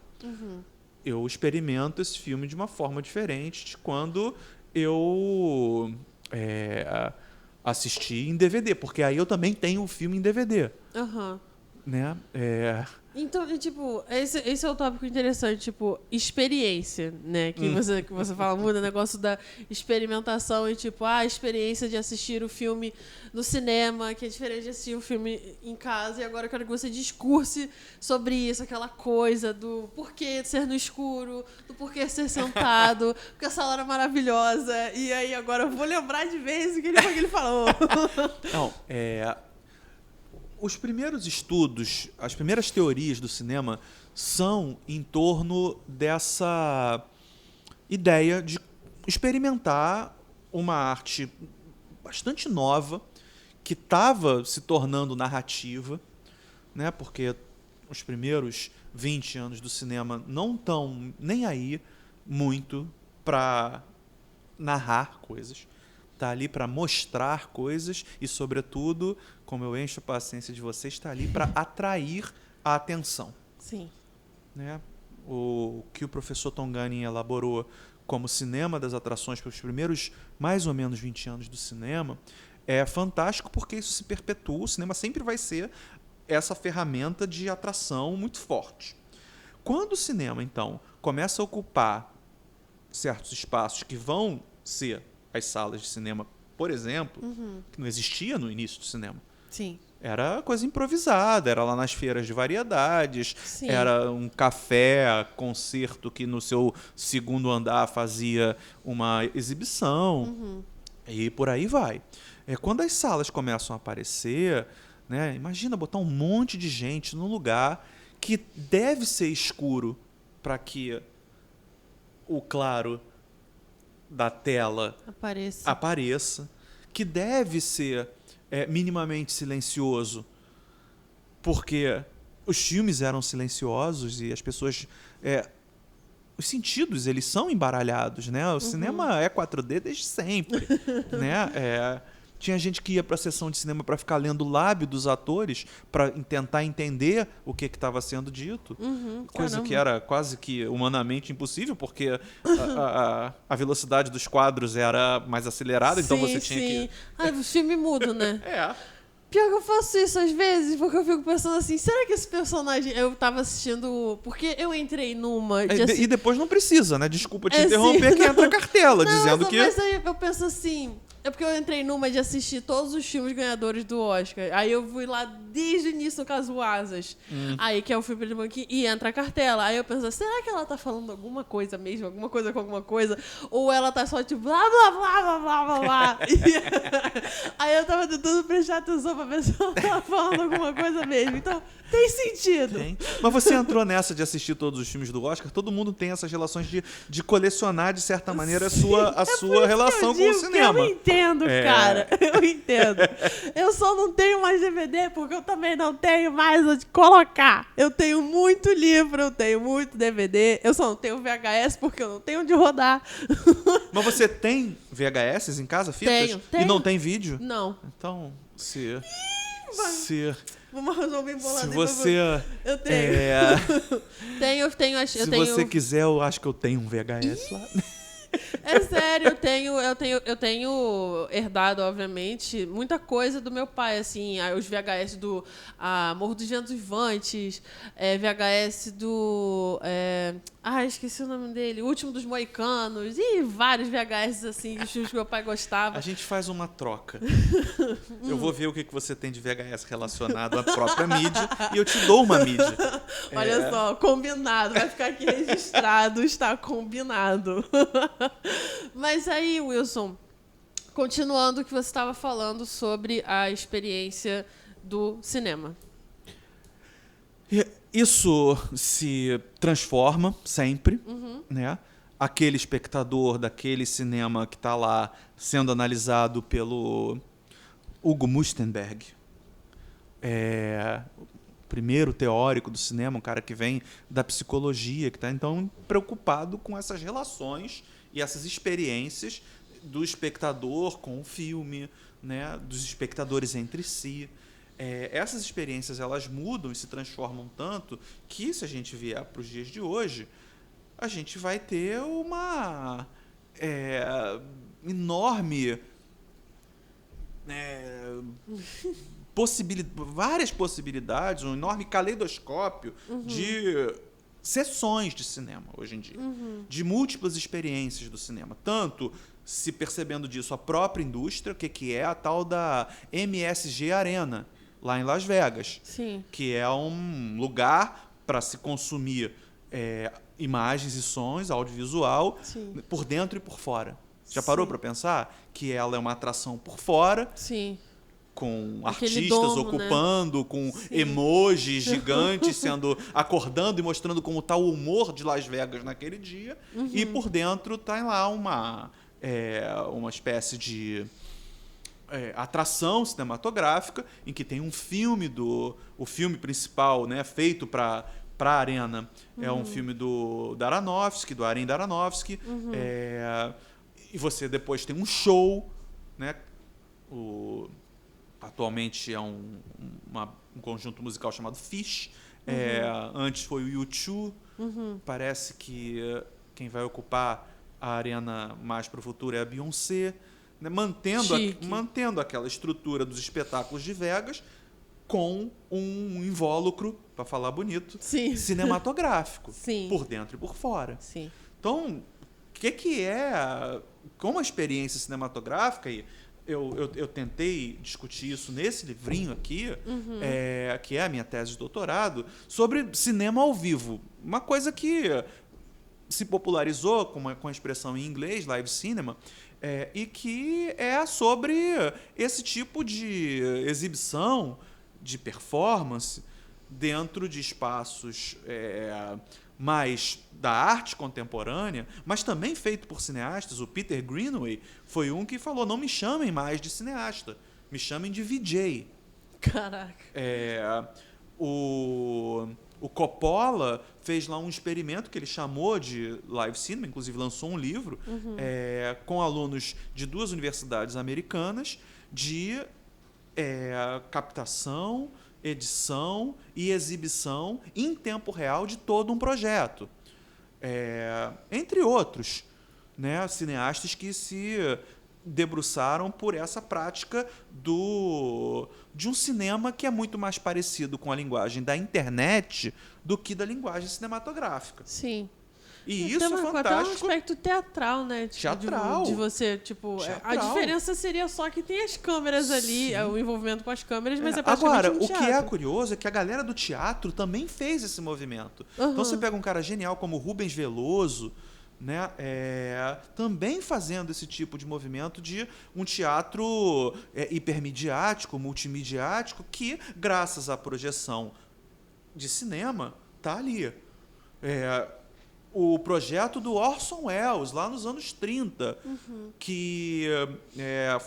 Eu experimento esse filme de uma forma diferente de quando eu assisti em DVD, porque aí eu também tenho o filme em DVD. Né? Então, tipo, esse é o tópico interessante, tipo, experiência, né? Que você fala muito, o negócio da experimentação e, tipo, a experiência de assistir o filme no cinema, que é diferente de assistir o filme em casa. E agora eu quero que você discurse sobre isso, aquela coisa do porquê ser no escuro, do porquê ser sentado, porque a sala era maravilhosa. E aí agora eu vou lembrar de vez o que ele falou. Não, os primeiros estudos, as primeiras teorias do cinema são em torno dessa ideia de experimentar uma arte bastante nova que estava se tornando narrativa, né? Porque os primeiros 20 anos do cinema não estão nem aí muito para narrar coisas. Está ali para mostrar coisas e, sobretudo, como eu encho a paciência de vocês, está ali para atrair a atenção. Sim. Né? O que o professor Tongani elaborou como cinema das atrações para os primeiros mais ou menos 20 anos do cinema é fantástico porque isso se perpetua. O cinema sempre vai ser essa ferramenta de atração muito forte. Quando o cinema, então, começa a ocupar certos espaços que vão ser as salas de cinema, por exemplo, que não existia no início do cinema. Sim. Era coisa improvisada, era lá nas feiras de variedades, Sim. Era um café, concerto que no seu segundo andar fazia uma exibição, e por aí vai. Quando as salas começam a aparecer, né, imagina botar um monte de gente num lugar que deve ser escuro para que o claro da tela apareça, que deve ser minimamente silencioso, porque os filmes eram silenciosos e as pessoas... os sentidos, eles são embaralhados, né? O cinema é 4D desde sempre, né? Tinha gente que ia para a sessão de cinema para ficar lendo o lábio dos atores, para tentar entender o que estava sendo dito. Coisa que era quase que humanamente impossível, porque a velocidade dos quadros era mais acelerada, então você tinha que... o filme mudo, né? Pior que eu faço isso às vezes, porque eu fico pensando assim, será que esse personagem... Eu tava assistindo... Porque eu entrei numa... E depois não precisa, né? Desculpa te interromper, que entra a cartela, dizendo que... Mas aí eu penso assim... É porque eu entrei numa de assistir todos os filmes ganhadores do Oscar. Aí eu fui lá desde o início, no caso, o Asas. Aí, que é o filme de banquinho, e entra a cartela. Aí eu penso, será que ela tá falando alguma coisa mesmo? Alguma coisa com alguma coisa? Ou ela tá só tipo, blá, blá, blá, blá, blá, blá, blá. Aí eu tava tentando prestar atenção pra ver se ela tava falando alguma coisa mesmo. Então, tem sentido. Tem. Mas você entrou nessa de assistir todos os filmes do Oscar? Todo mundo tem essas relações de colecionar, de certa maneira, a sua relação com o cinema. Eu entendo entendo, cara. Eu entendo. Eu só não tenho mais DVD porque eu também não tenho mais onde colocar. Eu tenho muito livro, eu tenho muito DVD. Eu só não tenho VHS porque eu não tenho onde rodar. Mas você tem VHS em casa, fitas? Tenho. E não tem vídeo? Não. Então, se Vamos resolver embolado. se você... Eu tenho. Eu tenho. Se você quiser, eu acho que eu tenho um VHS lá. É sério, eu tenho herdado, obviamente, muita coisa do meu pai, assim, os VHS do Morro dos Ventos Vivantes, VHS do... esqueci o nome dele, O Último dos Moicanos, e vários VHS, assim, de filmes que meu pai gostava. A gente faz uma troca. Eu vou ver o que você tem de VHS relacionado à própria mídia e eu te dou uma mídia. Olha só, combinado, vai ficar aqui registrado, está combinado. Mas aí, Wilson, continuando o que você estava falando sobre a experiência do cinema. Isso se transforma sempre, né? Aquele espectador daquele cinema que está lá sendo analisado pelo Hugo Mustenberg, primeiro teórico do cinema, um cara que vem da psicologia, que está então preocupado com essas relações e essas experiências do espectador com o filme, né, dos espectadores entre si. Essas experiências elas mudam e se transformam tanto que, se a gente vier para os dias de hoje, a gente vai ter uma enorme várias possibilidades, um enorme caleidoscópio de sessões de cinema hoje em dia, de múltiplas experiências do cinema, tanto se percebendo disso a própria indústria, que é a tal da MSG Arena, lá em Las Vegas. Sim. Que é um lugar para se consumir imagens e sons, audiovisual, Sim. por dentro e por fora. Já parou para pensar que ela é uma atração por fora? Sim. Com Aquele artistas domo, ocupando, né? Com emojis gigantes acordando e mostrando como está o humor de Las Vegas naquele dia. E por dentro está lá uma espécie de atração cinematográfica em que tem um filme o filme principal, né, feito para a Arena. É um filme do Aronofsky, do Aren Aronofsky. E você depois tem um show, né? Atualmente é um conjunto musical chamado Phish. Antes foi o U2. Parece que quem vai ocupar a arena mais para o futuro é a Beyoncé, né? Mantendo aquela estrutura dos espetáculos de Vegas com um invólucro, para falar bonito, Sim. cinematográfico, Sim. por dentro e por fora. Sim. Então, o que é como a experiência cinematográfica, e eu tentei discutir isso nesse livrinho aqui, que é a minha tese de doutorado, sobre cinema ao vivo. Uma coisa que se popularizou com a expressão em inglês, live cinema, e que é sobre esse tipo de exibição, de performance, dentro de espaços mais da arte contemporânea, mas também feito por cineastas. O Peter Greenaway foi um que falou: não me chamem mais de cineasta, me chamem de VJ. Caraca. O Coppola fez lá um experimento que ele chamou de live cinema, inclusive lançou um livro com alunos de 2 universidades americanas de captação, edição e exibição em tempo real de todo um projeto. Entre outros, né, cineastas que se debruçaram por essa prática de um cinema que é muito mais parecido com a linguagem da internet do que da linguagem cinematográfica. Sim. E isso é fantástico. Até um aspecto teatral, né? Tipo, teatral. De você, tipo... Teatral. A diferença seria só que tem as câmeras ali, o envolvimento com as câmeras, mas é praticamente Agora, um teatro. o que é curioso é que a galera do teatro também fez esse movimento. Então você pega um cara genial como Rubens Veloso, né, também fazendo esse tipo de movimento de um teatro hipermediático, multimediático, que, graças à projeção de cinema, está ali. o projeto do Orson Welles, lá nos anos 30, que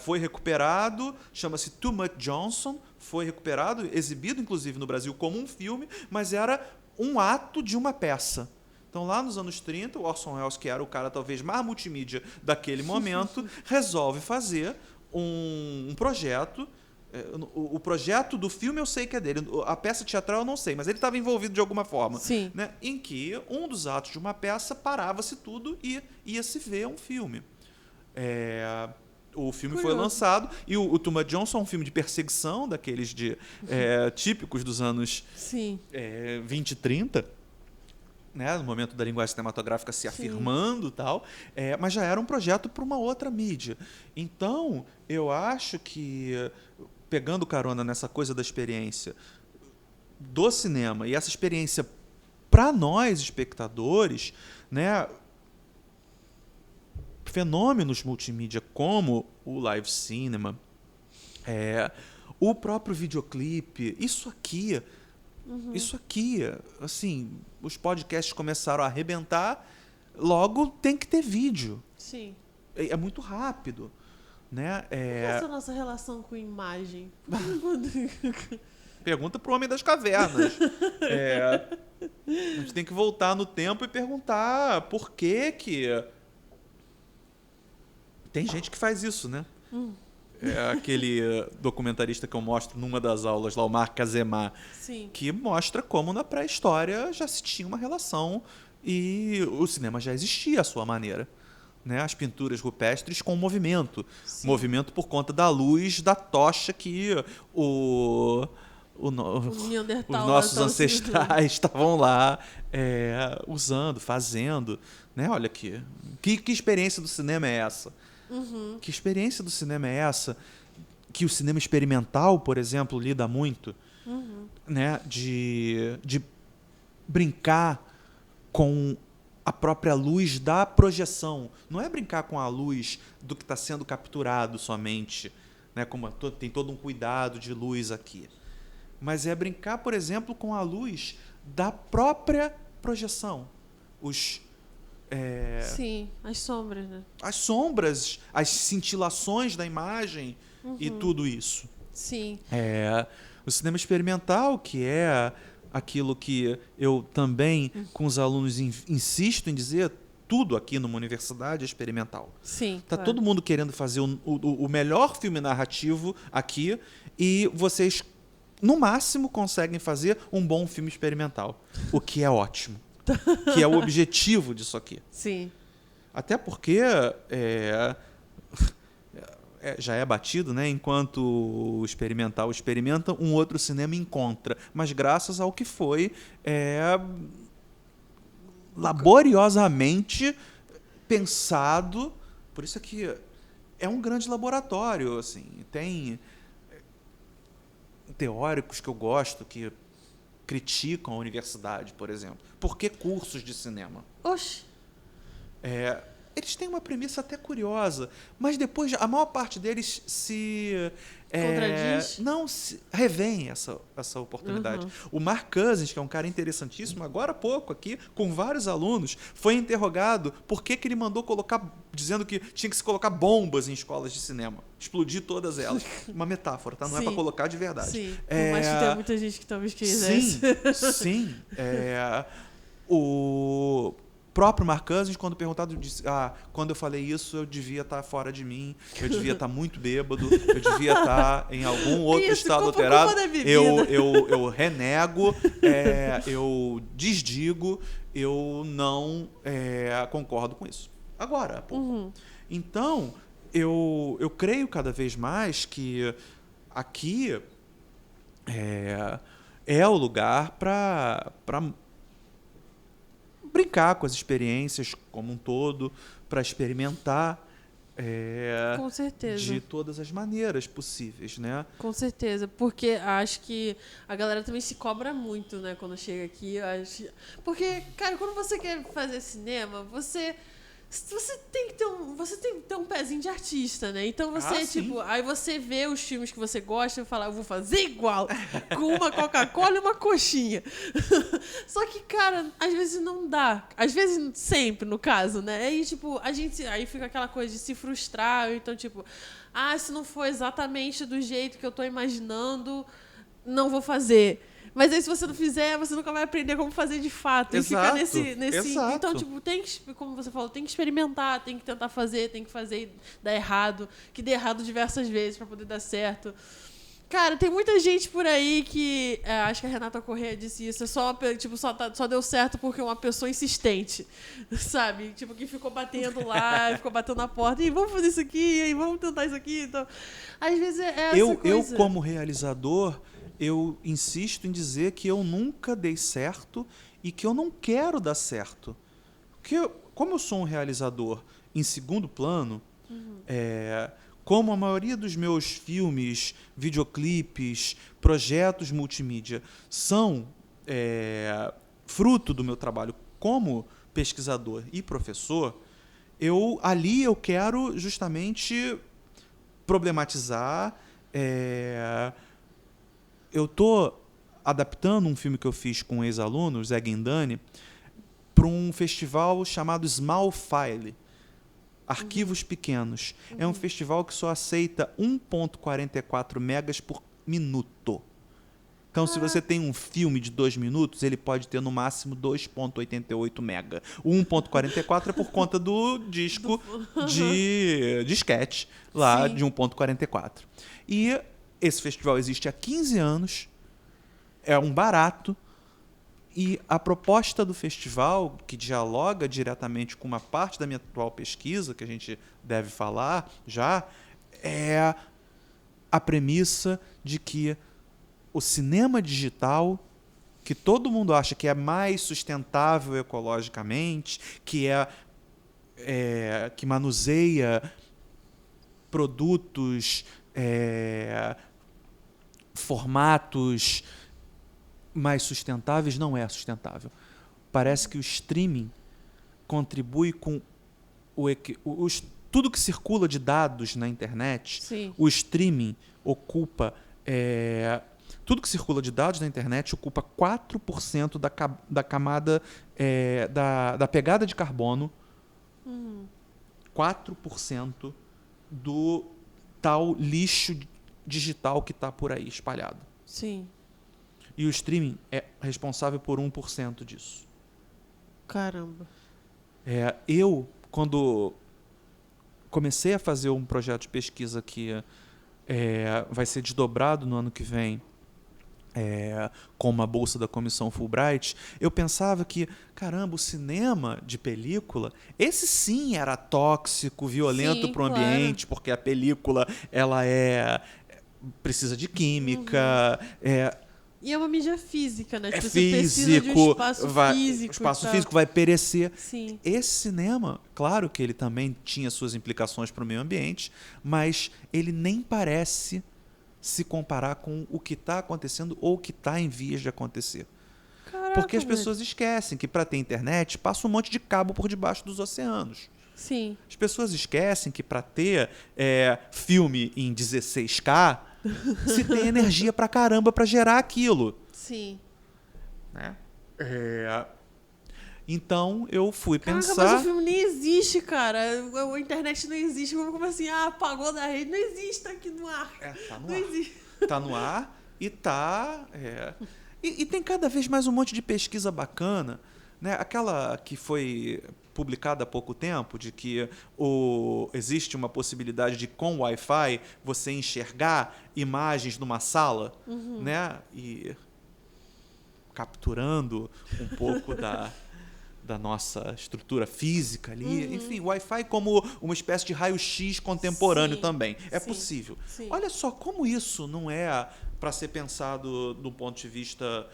foi recuperado, chama-se Too Much Johnson, foi recuperado, exibido inclusive no Brasil como um filme, mas era um ato de uma peça. Então, lá nos anos 30, o Orson Welles, que era o cara talvez mais multimídia daquele momento, resolve fazer um projeto. O projeto do filme eu sei que é dele, a peça teatral eu não sei, mas ele estava envolvido de alguma forma. Sim. Né, em que um dos atos de uma peça parava-se tudo e ia-se ver um filme. O filme foi lançado e o Tuma Johnson é um filme de perseguição, daqueles típicos dos anos 20 e 30, né, no momento da linguagem cinematográfica se afirmando e tal, mas já era um projeto para uma outra mídia. Então, eu acho que, pegando carona nessa coisa da experiência do cinema e essa experiência para nós, espectadores, né, fenômenos multimídia como o live cinema, o próprio videoclipe, isso aqui, assim, os podcasts começaram a arrebentar, logo tem que ter vídeo. Sim. É muito rápido, né? Essa é a nossa relação com imagem. Pergunta pro Homem das Cavernas. A gente tem que voltar no tempo e perguntar por que tem gente que faz isso, né? Aquele documentarista que eu mostro numa das aulas lá, o Marc Kazemar, que mostra como na pré-história já se tinha uma relação e o cinema já existia à sua maneira. Né? As pinturas rupestres com movimento. Movimento por conta da luz da tocha que os nossos ancestrais estavam lá usando, fazendo. Né? Olha aqui. Que experiência do cinema é essa? Que experiência do cinema é essa? Que o cinema experimental, por exemplo, lida muito, né? de brincar com a própria luz da projeção. Não é brincar com a luz do que está sendo capturado somente, né? Como tem todo um cuidado de luz aqui. Mas é brincar, por exemplo, com a luz da própria projeção. Sim, as sombras, né? As sombras, as cintilações da imagem e tudo isso. Sim. O cinema experimental, que é aquilo que eu também, com os alunos, insisto em dizer, tudo aqui numa universidade é experimental. Sim. Tá todo mundo querendo fazer o melhor filme narrativo aqui e vocês, no máximo, conseguem fazer um bom filme experimental, o que é ótimo. Que é o objetivo disso aqui. Sim. Até porque já é batido, né? Enquanto o experimental experimenta, um outro cinema encontra. Mas graças ao que foi laboriosamente pensado. Por isso que é um grande laboratório. Assim. Tem teóricos que eu gosto que criticam a universidade, por exemplo. Por que cursos de cinema? Oxi. Eles têm uma premissa até curiosa, mas depois a maior parte deles se contradiz? se revêem essa oportunidade. O Mark Cousins, que é um cara interessantíssimo, agora há pouco aqui, com vários alunos, foi interrogado por que ele mandou dizendo que tinha que se colocar bombas em escolas de cinema. Explodir todas elas. Uma metáfora, tá? Não é para colocar de verdade. Sim, mas tem muita gente que talvez quisesse. Sim. O próprio Mark Cousins, quando perguntado, disse: quando eu falei isso, eu devia estar fora de mim, eu devia estar muito bêbado, eu devia estar em algum outro estado alterado. Eu renego, eu desdigo, eu não concordo com isso. Agora, então, eu creio cada vez mais que aqui é o lugar para brincar com as experiências como um todo, para experimentar com certeza. de todas as maneiras possíveis, né? Com certeza, porque acho que a galera também se cobra muito, né, quando chega aqui. Porque, cara, quando você quer fazer cinema, você você tem que ter um pezinho de artista, né? Então você, sim. aí você vê os filmes que você gosta e fala, eu vou fazer igual, com uma Coca-Cola e uma coxinha. Só que, cara, às vezes não dá. Às vezes, sempre, no caso, né? Aí, aí fica aquela coisa de se frustrar, ou então, se não for exatamente do jeito que eu tô imaginando, não vou fazer. Mas aí, se você não fizer, você nunca vai aprender como fazer de fato. Exato, E fica nesse... exato. Então, como você falou, tem que experimentar, tem que tentar fazer, tem que fazer dar errado, que dê errado diversas vezes para poder dar certo. Cara, tem muita gente por aí que... acho que a Renata Corrêa disse isso. Só deu certo porque uma pessoa insistente, sabe? Que ficou batendo lá, ficou batendo na porta. E vamos fazer isso aqui, e vamos tentar isso aqui. Então, às vezes essa coisa. Eu, como realizador, eu insisto em dizer que eu nunca dei certo e que eu não quero dar certo. Porque, como eu sou um realizador em segundo plano, como a maioria dos meus filmes, videoclipes, projetos multimídia são fruto do meu trabalho como pesquisador e professor, ali eu quero justamente problematizar. Eu estou adaptando um filme que eu fiz com um ex-aluno, Zé Guindani, para um festival chamado Small File, Arquivos Pequenos. É um festival que só aceita 1.44 megas por minuto. Então, se você tem um filme de 2 minutos, ele pode ter no máximo 2.88 mega. O 1.44 é por conta do disco de disquete lá. Sim. De 1.44. E esse festival existe há 15 anos, é um barato, e a proposta do festival, que dialoga diretamente com uma parte da minha atual pesquisa, que a gente deve falar já, é a premissa de que o cinema digital, que todo mundo acha que é mais sustentável ecologicamente, que que manuseia produtos, formatos mais sustentáveis, não é sustentável. Parece que o streaming contribui com tudo que circula de dados na internet. Sim. O streaming ocupa... tudo que circula de dados na internet ocupa 4% da camada da pegada de carbono. 4% do tal lixo digital que está por aí espalhado. Sim. E o streaming é responsável por 1% disso. Caramba. Eu, quando comecei a fazer um projeto de pesquisa que vai ser desdobrado no ano que vem, com uma bolsa da Comissão Fulbright, eu pensava que, caramba, o cinema de película, esse sim era tóxico, violento para o ambiente, porque a película ela precisa de química. E é uma mídia física, né? Físico, você precisa de um espaço físico. O espaço físico vai perecer. Sim. Esse cinema, claro que ele também tinha suas implicações para o meio ambiente, mas ele nem parece se comparar com o que está acontecendo ou o que está em vias de acontecer. Caraca, porque as pessoas esquecem que para ter internet passa um monte de cabo por debaixo dos oceanos. Sim. As pessoas esquecem que para ter filme em 16K se tem energia pra caramba para gerar aquilo. Sim. Né? Então eu fui pensar... Mas o filme nem existe, cara. A internet não existe. Como assim? Apagou da rede. Não existe, tá aqui no ar. Tá no não ar. Existe. Tá no ar e tá... E tem cada vez mais um monte de pesquisa bacana, né? Aquela que foi publicada há pouco tempo, de que existe uma possibilidade de, com Wi-Fi, você enxergar imagens numa sala, né? E capturando um pouco da nossa estrutura física ali. Enfim, Wi-Fi como uma espécie de raio-x contemporâneo. Sim, também. É possível. Sim. Olha só como isso não é para ser pensado do ponto de vista,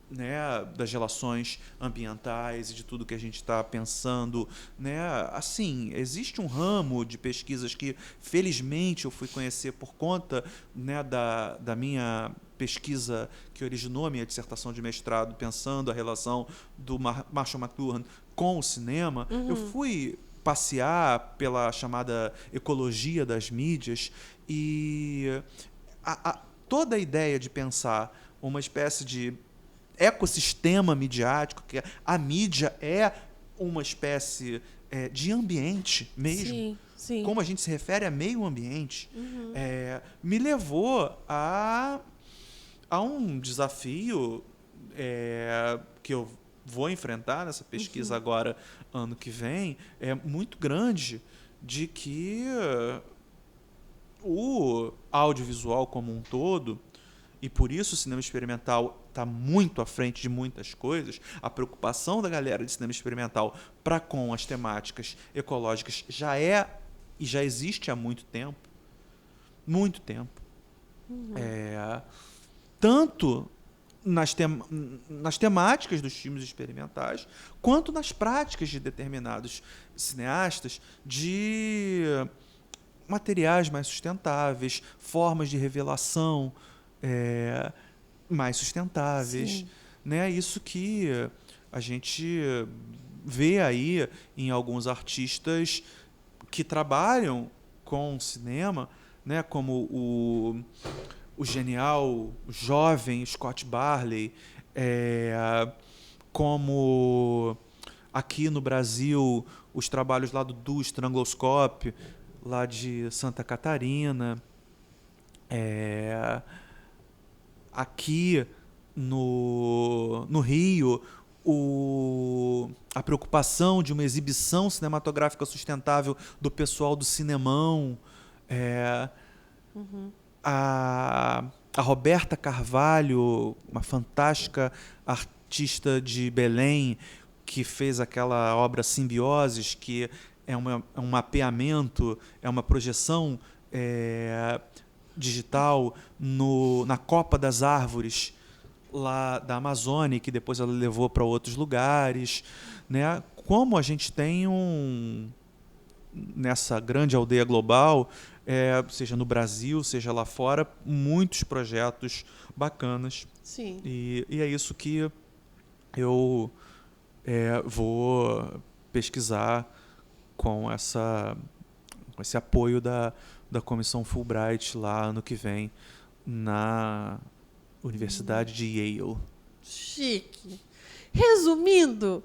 né, das relações ambientais e de tudo que a gente está pensando, né? Assim, existe um ramo de pesquisas que, felizmente, eu fui conhecer por conta, né, da minha pesquisa que originou a minha dissertação de mestrado, pensando a relação do Marshall McLuhan com o cinema. Eu fui passear pela chamada ecologia das mídias e toda a ideia de pensar uma espécie de ecossistema midiático, que a mídia é uma espécie de ambiente mesmo, Sim, sim. como a gente se refere a meio ambiente, me levou a um desafio que eu vou enfrentar nessa pesquisa agora, ano que vem, muito grande, de que o audiovisual como um todo, e por isso o cinema experimental está muito à frente de muitas coisas, a preocupação da galera de cinema experimental para com as temáticas ecológicas já existe há muito tempo. Muito tempo. Tanto nas temáticas dos filmes experimentais, quanto nas práticas de determinados cineastas de materiais mais sustentáveis, formas de revelação mais sustentáveis. Né? Isso que a gente vê aí em alguns artistas que trabalham com cinema, né? Como o genial, jovem Scott Barley, como aqui no Brasil os trabalhos lá do Strangloscope, lá de Santa Catarina, aqui no Rio, a preocupação de uma exibição cinematográfica sustentável do pessoal do Cinemão, a Roberta Carvalho, uma fantástica artista de Belém, que fez aquela obra Simbioses, que é um mapeamento, é uma projeção digital na copa das árvores lá da Amazônia, que depois ela levou para outros lugares, né? Como a gente tem nessa grande aldeia global, seja no Brasil, seja lá fora, muitos projetos bacanas. Sim. E é isso que eu vou pesquisar com esse apoio da Comissão Fulbright lá ano que vem na Universidade de Yale. Chique. Resumindo,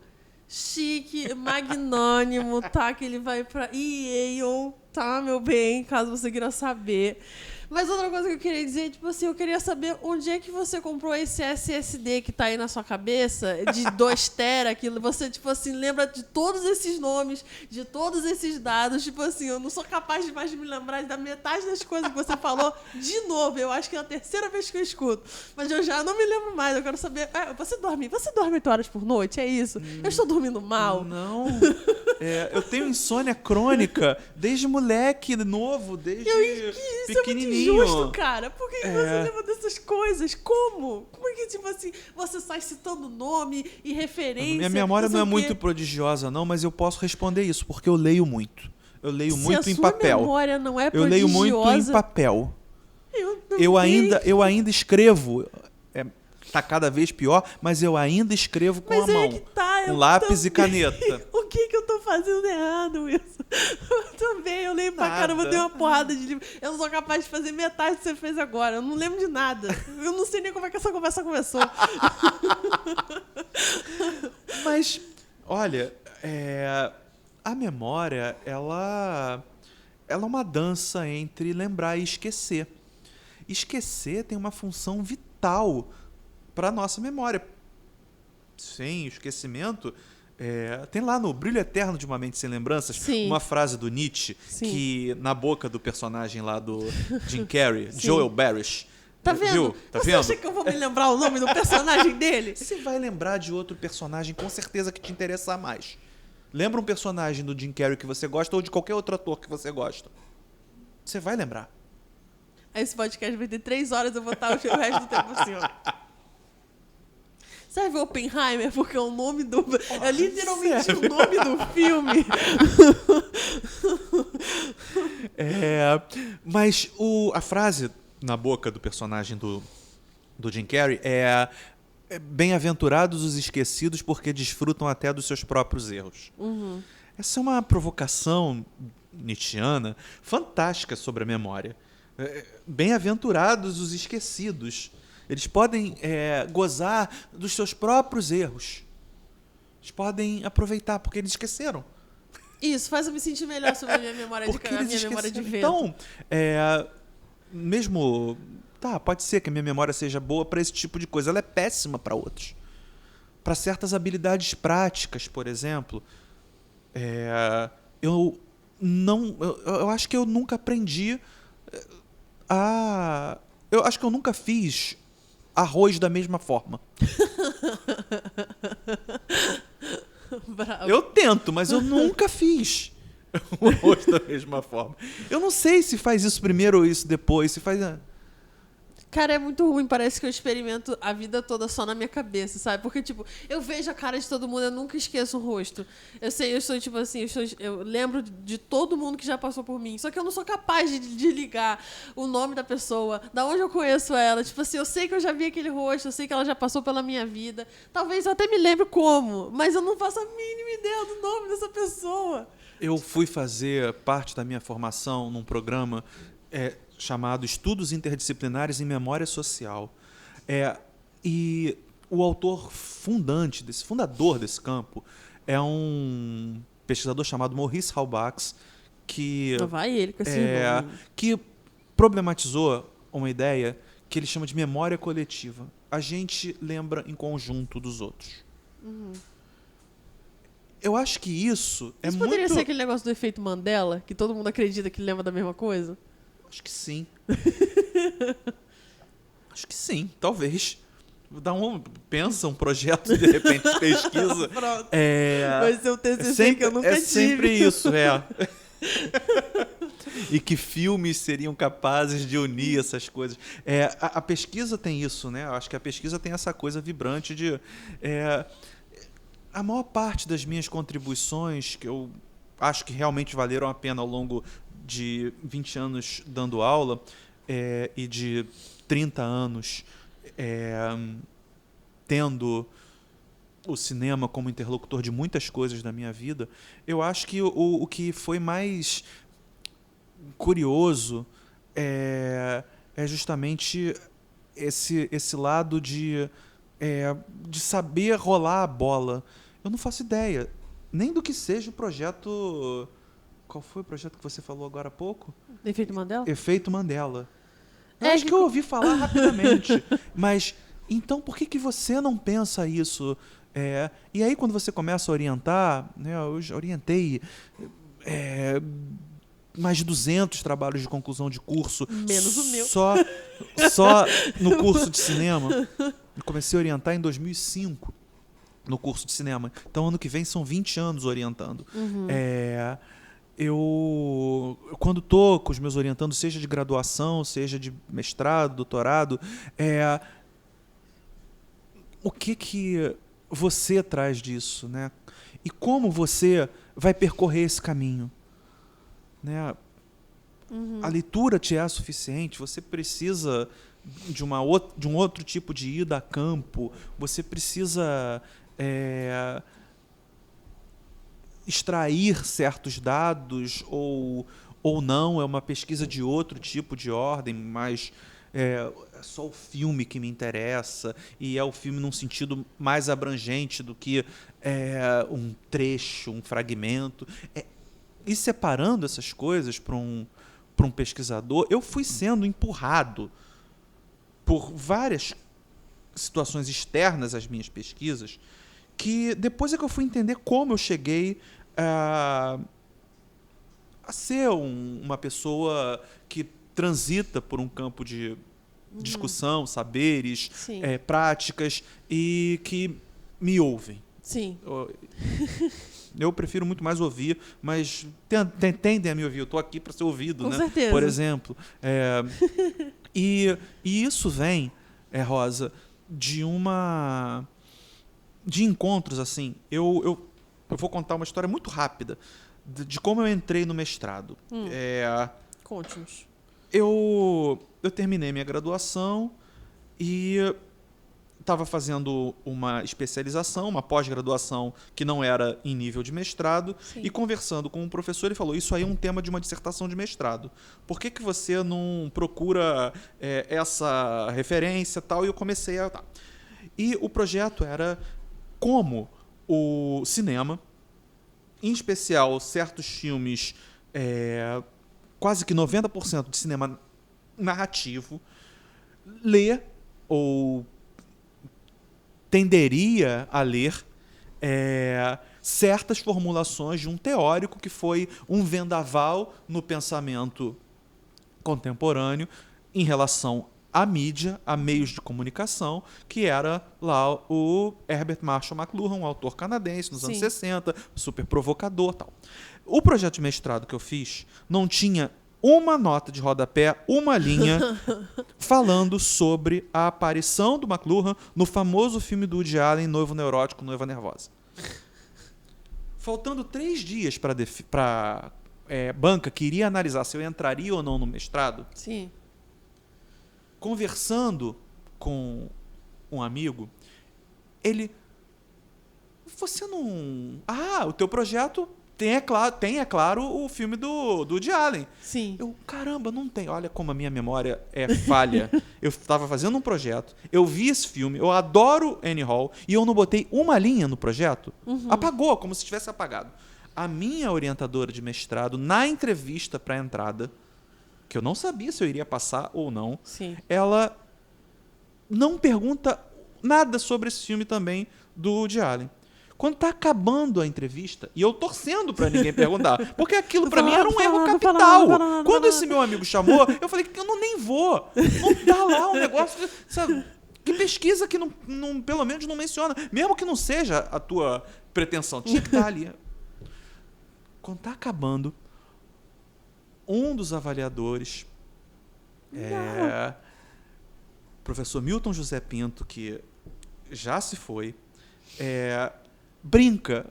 chique, magnânimo, tá? Que ele vai pra Yale, tá, meu bem? Caso você queira saber. Mas outra coisa que eu queria dizer, tipo assim, eu queria saber onde é que você comprou esse SSD que tá aí na sua cabeça, de 2 tera, que você, tipo assim, lembra de todos esses nomes, de todos esses dados, tipo assim, eu não sou capaz mais de me lembrar da metade das coisas que você falou de novo, eu acho que é a 3ª vez que eu escuto, mas eu já não me lembro mais, eu quero saber, você dorme 8 horas por noite, é isso? Eu estou dormindo mal? Não, eu tenho insônia crônica desde moleque novo, desde pequenininho. Justo, cara. Por que você lembra dessas coisas? Como? Como é que, tipo assim, você sai citando nome e referência? Minha memória não é muito prodigiosa, não, mas eu posso responder isso, porque eu leio muito. Eu leio muito em papel. Se a sua memória não é prodigiosa... Eu leio muito em papel. Eu ainda escrevo. Tá cada vez pior, mas eu ainda escrevo com a mão. Com lápis e caneta. O que eu tô fazendo errado, Wilson? Eu também, eu leio pra caramba, eu dei uma porrada de livro. Eu não sou capaz de fazer metade do que você fez agora. Eu não lembro de nada. Eu não sei nem como é que essa conversa começou. Mas, olha, a memória, ela é uma dança entre lembrar e esquecer. Esquecer tem uma função vital para a nossa memória. Sem esquecimento, tem lá no Brilho Eterno de uma Mente Sem Lembranças, Sim. uma frase do Nietzsche, Sim. que na boca do personagem lá do Jim Carrey, Joel Barish. Tá vendo? Viu? Tá Você vendo? acha que eu vou me lembrar o nome do personagem dele? Você vai lembrar de outro personagem com certeza que te interessar mais. Lembra um personagem do Jim Carrey que você gosta ou de qualquer outro ator que você gosta. Você vai lembrar. Esse podcast vai ter 3 horas, eu vou estar o resto do tempo assim, ó. Serve Oppenheimer, porque é o nome do... É literalmente o nome do filme. Mas a frase na boca do personagem do Jim Carrey é bem-aventurados os esquecidos porque desfrutam até dos seus próprios erros. Uhum. Essa é uma provocação nietzschiana fantástica sobre a memória. Bem-aventurados os esquecidos. Eles podem gozar dos seus próprios erros. Eles podem aproveitar, porque eles esqueceram. Isso, faz eu me sentir melhor sobre a minha memória de vento. Então, mesmo... Tá, pode ser que a minha memória seja boa para esse tipo de coisa. Ela é péssima para outros. Para certas habilidades práticas, por exemplo, eu acho que eu nunca aprendi a... Eu acho que eu nunca fiz arroz da mesma forma. Bravo. Eu tento, mas eu nunca fiz o arroz da mesma forma. Eu não sei se faz isso primeiro ou isso depois. Se faz... Cara, é muito ruim. Parece que eu experimento a vida toda só na minha cabeça, sabe? Porque, tipo, eu vejo a cara de todo mundo, eu nunca esqueço o rosto. Eu sou, tipo assim, eu lembro de todo mundo que já passou por mim. Só que eu não sou capaz de ligar o nome da pessoa, da onde eu conheço ela. Tipo assim, eu sei que eu já vi aquele rosto, eu sei que ela já passou pela minha vida. Talvez eu até me lembre como, mas eu não faço a mínima ideia do nome dessa pessoa. Eu fui fazer parte da minha formação num programa chamado Estudos Interdisciplinares em Memória Social. E o autor fundador desse campo é um pesquisador chamado Maurice Halbach, que problematizou uma ideia que ele chama de memória coletiva. A gente lembra em conjunto dos outros. Uhum. Eu acho que isso é muito... Poderia ser aquele negócio do efeito Mandela, que todo mundo acredita que lembra da mesma coisa? Acho que sim. Acho que sim, talvez. Pensa um projeto, de repente, de pesquisa. Pronto. Vai ser o TCC que eu nunca tive. É sempre isso, E que filmes seriam capazes de unir essas coisas. A pesquisa tem isso, né? Eu acho que a pesquisa tem essa coisa vibrante de... a maior parte das minhas contribuições, que eu acho que realmente valeram a pena ao longo de 20 anos dando aula e de 30 anos tendo o cinema como interlocutor de muitas coisas da minha vida, eu acho que o que foi mais curioso é justamente esse lado de saber rolar a bola. Eu não faço ideia nem do que seja o projeto... Qual foi o projeto que você falou agora há pouco? Efeito Mandela? Efeito Mandela. Eu acho que eu ouvi falar rapidamente. Mas, então, por que você não pensa isso? E aí, quando você começa a orientar... Né, eu já orientei mais de 200 trabalhos de conclusão de curso. Menos o meu. Só no curso de cinema. Eu comecei a orientar em 2005. No curso de cinema. Então, ano que vem, são 20 anos orientando. Uhum. Eu quando estou com os meus orientandos, seja de graduação, seja de mestrado, doutorado, o que você traz disso, né? E como você vai percorrer esse caminho, né? Uhum. A leitura te é suficiente? Você precisa de um outro tipo de ida a campo? Você precisa extrair certos dados ou não? É uma pesquisa de outro tipo de ordem, mas é só o filme que me interessa, e é o filme num sentido mais abrangente do que um trecho, um fragmento. E separando essas coisas para um pesquisador, eu fui sendo empurrado por várias situações externas às minhas pesquisas, que depois é que eu fui entender como eu cheguei a ser uma pessoa que transita por um campo de discussão, saberes, práticas, e que me ouvem. Sim. Eu prefiro muito mais ouvir, mas tendem a me ouvir. Eu estou aqui para ser ouvido, Com né? certeza. Por exemplo. E isso vem, Rosa, de encontros, assim. Eu vou contar uma história muito rápida de como eu entrei no mestrado. Conte-nos. Eu terminei minha graduação e estava fazendo uma especialização, uma pós-graduação que não era em nível de mestrado, Sim. e conversando com um professor, ele falou, isso aí é um tema de uma dissertação de mestrado. Por que você não procura essa referência e tal? E eu comecei a... Tá. E o projeto era como o cinema, em especial certos filmes, quase que 90% de cinema narrativo, lê ou tenderia a ler certas formulações de um teórico que foi um vendaval no pensamento contemporâneo em relação à mídia, a meios de comunicação, que era lá o Herbert Marshall McLuhan, um autor canadense nos anos 60, super provocador, tal. O projeto de mestrado que eu fiz não tinha uma nota de rodapé, uma linha, falando sobre a aparição do McLuhan no famoso filme do Woody Allen, Noivo Neurótico, Noiva Nervosa. Faltando 3 dias para banca que iria analisar se eu entraria ou não no mestrado, Sim. Conversando com um amigo, ele... Você não... Ah, o teu projeto... Tem, é claro, o filme do Woody Allen. Sim. Eu, caramba, não tem. Olha como a minha memória é falha. Eu estava fazendo um projeto, eu vi esse filme, eu adoro Annie Hall, e eu não botei uma linha no projeto. Apagou, como se tivesse apagado. A minha orientadora de mestrado, na entrevista para a entrada, que eu não sabia se eu iria passar ou não, Sim. ela não pergunta nada sobre esse filme também do Woody Allen. Quando tá acabando a entrevista, e eu torcendo pra ninguém perguntar, porque aquilo pra mim era um erro capital. Quando esse meu amigo chamou, eu falei que eu nem vou. Não dá lá um negócio, sabe? Que pesquisa que não, pelo menos não menciona. Mesmo que não seja a tua pretensão, tinha que estar ali. Quando tá acabando, um dos avaliadores, o professor Milton José Pinto, que já se foi, brinca.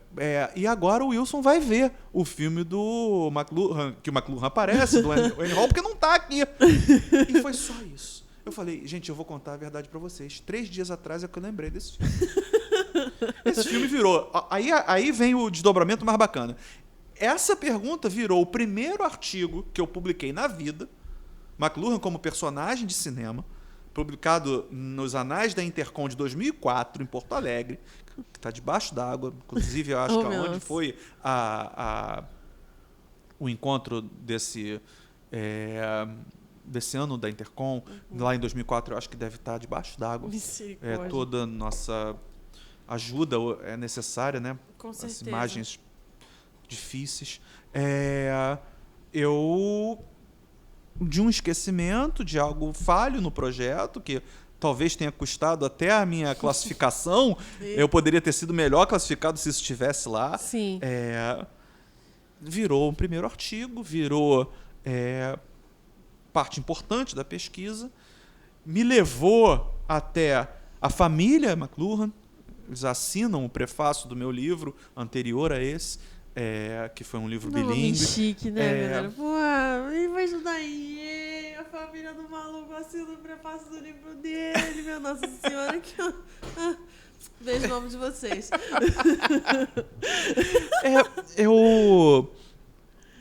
E agora o Wilson vai ver o filme do McLuhan, que o McLuhan aparece, do Annie Hall, porque não tá aqui. E foi só isso. Eu falei, gente, eu vou contar a verdade pra vocês. 3 dias atrás é que eu lembrei desse filme. Esse filme virou... Aí vem o desdobramento mais bacana. Essa pergunta virou o primeiro artigo que eu publiquei na vida, McLuhan como personagem de cinema, publicado nos Anais da Intercom de 2004, em Porto Alegre, que está debaixo d'água. Inclusive, eu acho que onde foi o encontro desse ano da Intercom, lá em 2004, eu acho que deve estar debaixo d'água. Toda nossa ajuda é necessária, né? Com certeza. As imagens difíceis. Eu... de um esquecimento, de algo falho no projeto, que talvez tenha custado até a minha classificação. Eu poderia ter sido melhor classificado se isso estivesse lá. Sim. Virou um primeiro artigo, virou parte importante da pesquisa, me levou até a família McLuhan. Eles assinam o prefácio do meu livro anterior a esse, que foi um livro bilíngue. Chique, né, galera? Pô, imagina aí, a família do maluco assina o prefácio do livro dele, minha Nossa Senhora. Que... Beijo no nome de vocês.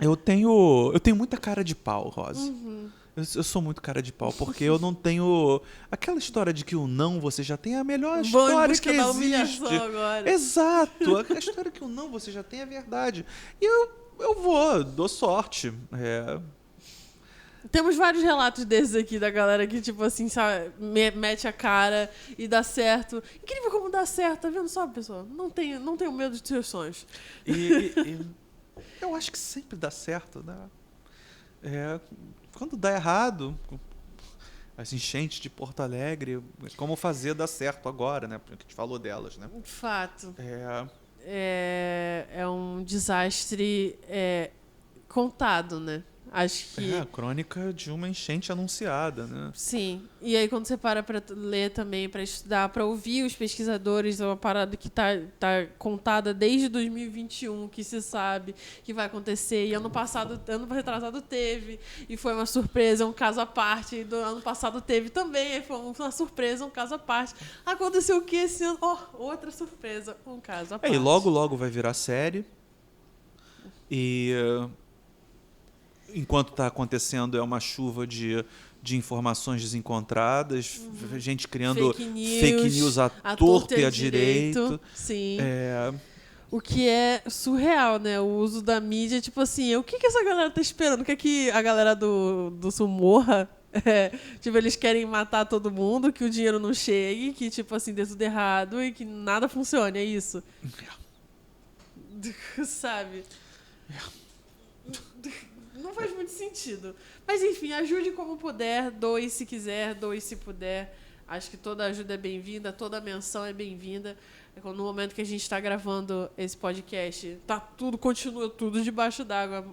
Eu tenho muita cara de pau, Rosa. Eu sou muito cara de pau, porque eu não tenho... Aquela história de que o não você já tem é a melhor história que existe. Humilhação agora. Exato. A história que o não você já tem é verdade. E eu dou sorte. Temos vários relatos desses aqui da galera que, tipo assim, sabe, mete a cara e dá certo. Incrível como dá certo, tá vendo só, pessoal? Não tenho medo dos seus sonhos. E eu acho que sempre dá certo, né? Quando dá errado, as enchentes de Porto Alegre, como fazer dar certo agora, né? Porque a gente falou delas, né? De fato. É um desastre contado, né? Acho que... a crônica de uma enchente anunciada, né? Sim. E aí, quando você para pra ler também, pra estudar, pra ouvir os pesquisadores, é uma parada que tá contada desde 2021, que se sabe que vai acontecer. E ano retrasado teve. E foi uma surpresa, um caso à parte. E do ano passado teve também. Foi uma surpresa, um caso à parte. Aconteceu o que esse ano? Outra surpresa, um caso à parte. E logo vai virar série. E enquanto está acontecendo é uma chuva de informações desencontradas, gente criando fake news à torto e à direito. Sim. É... O que é surreal, né? O uso da mídia, tipo assim, o que essa galera tá esperando? Quer que a galera do Sul morra? Tipo, eles querem matar todo mundo, que o dinheiro não chegue, que, tipo assim, dê tudo errado e que nada funcione, é isso. Sabe? Não faz muito sentido. Mas enfim, ajude como puder, doe se quiser, doe se puder. Acho que toda ajuda é bem-vinda, toda menção é bem-vinda. No momento que a gente está gravando esse podcast, continua tudo debaixo d'água.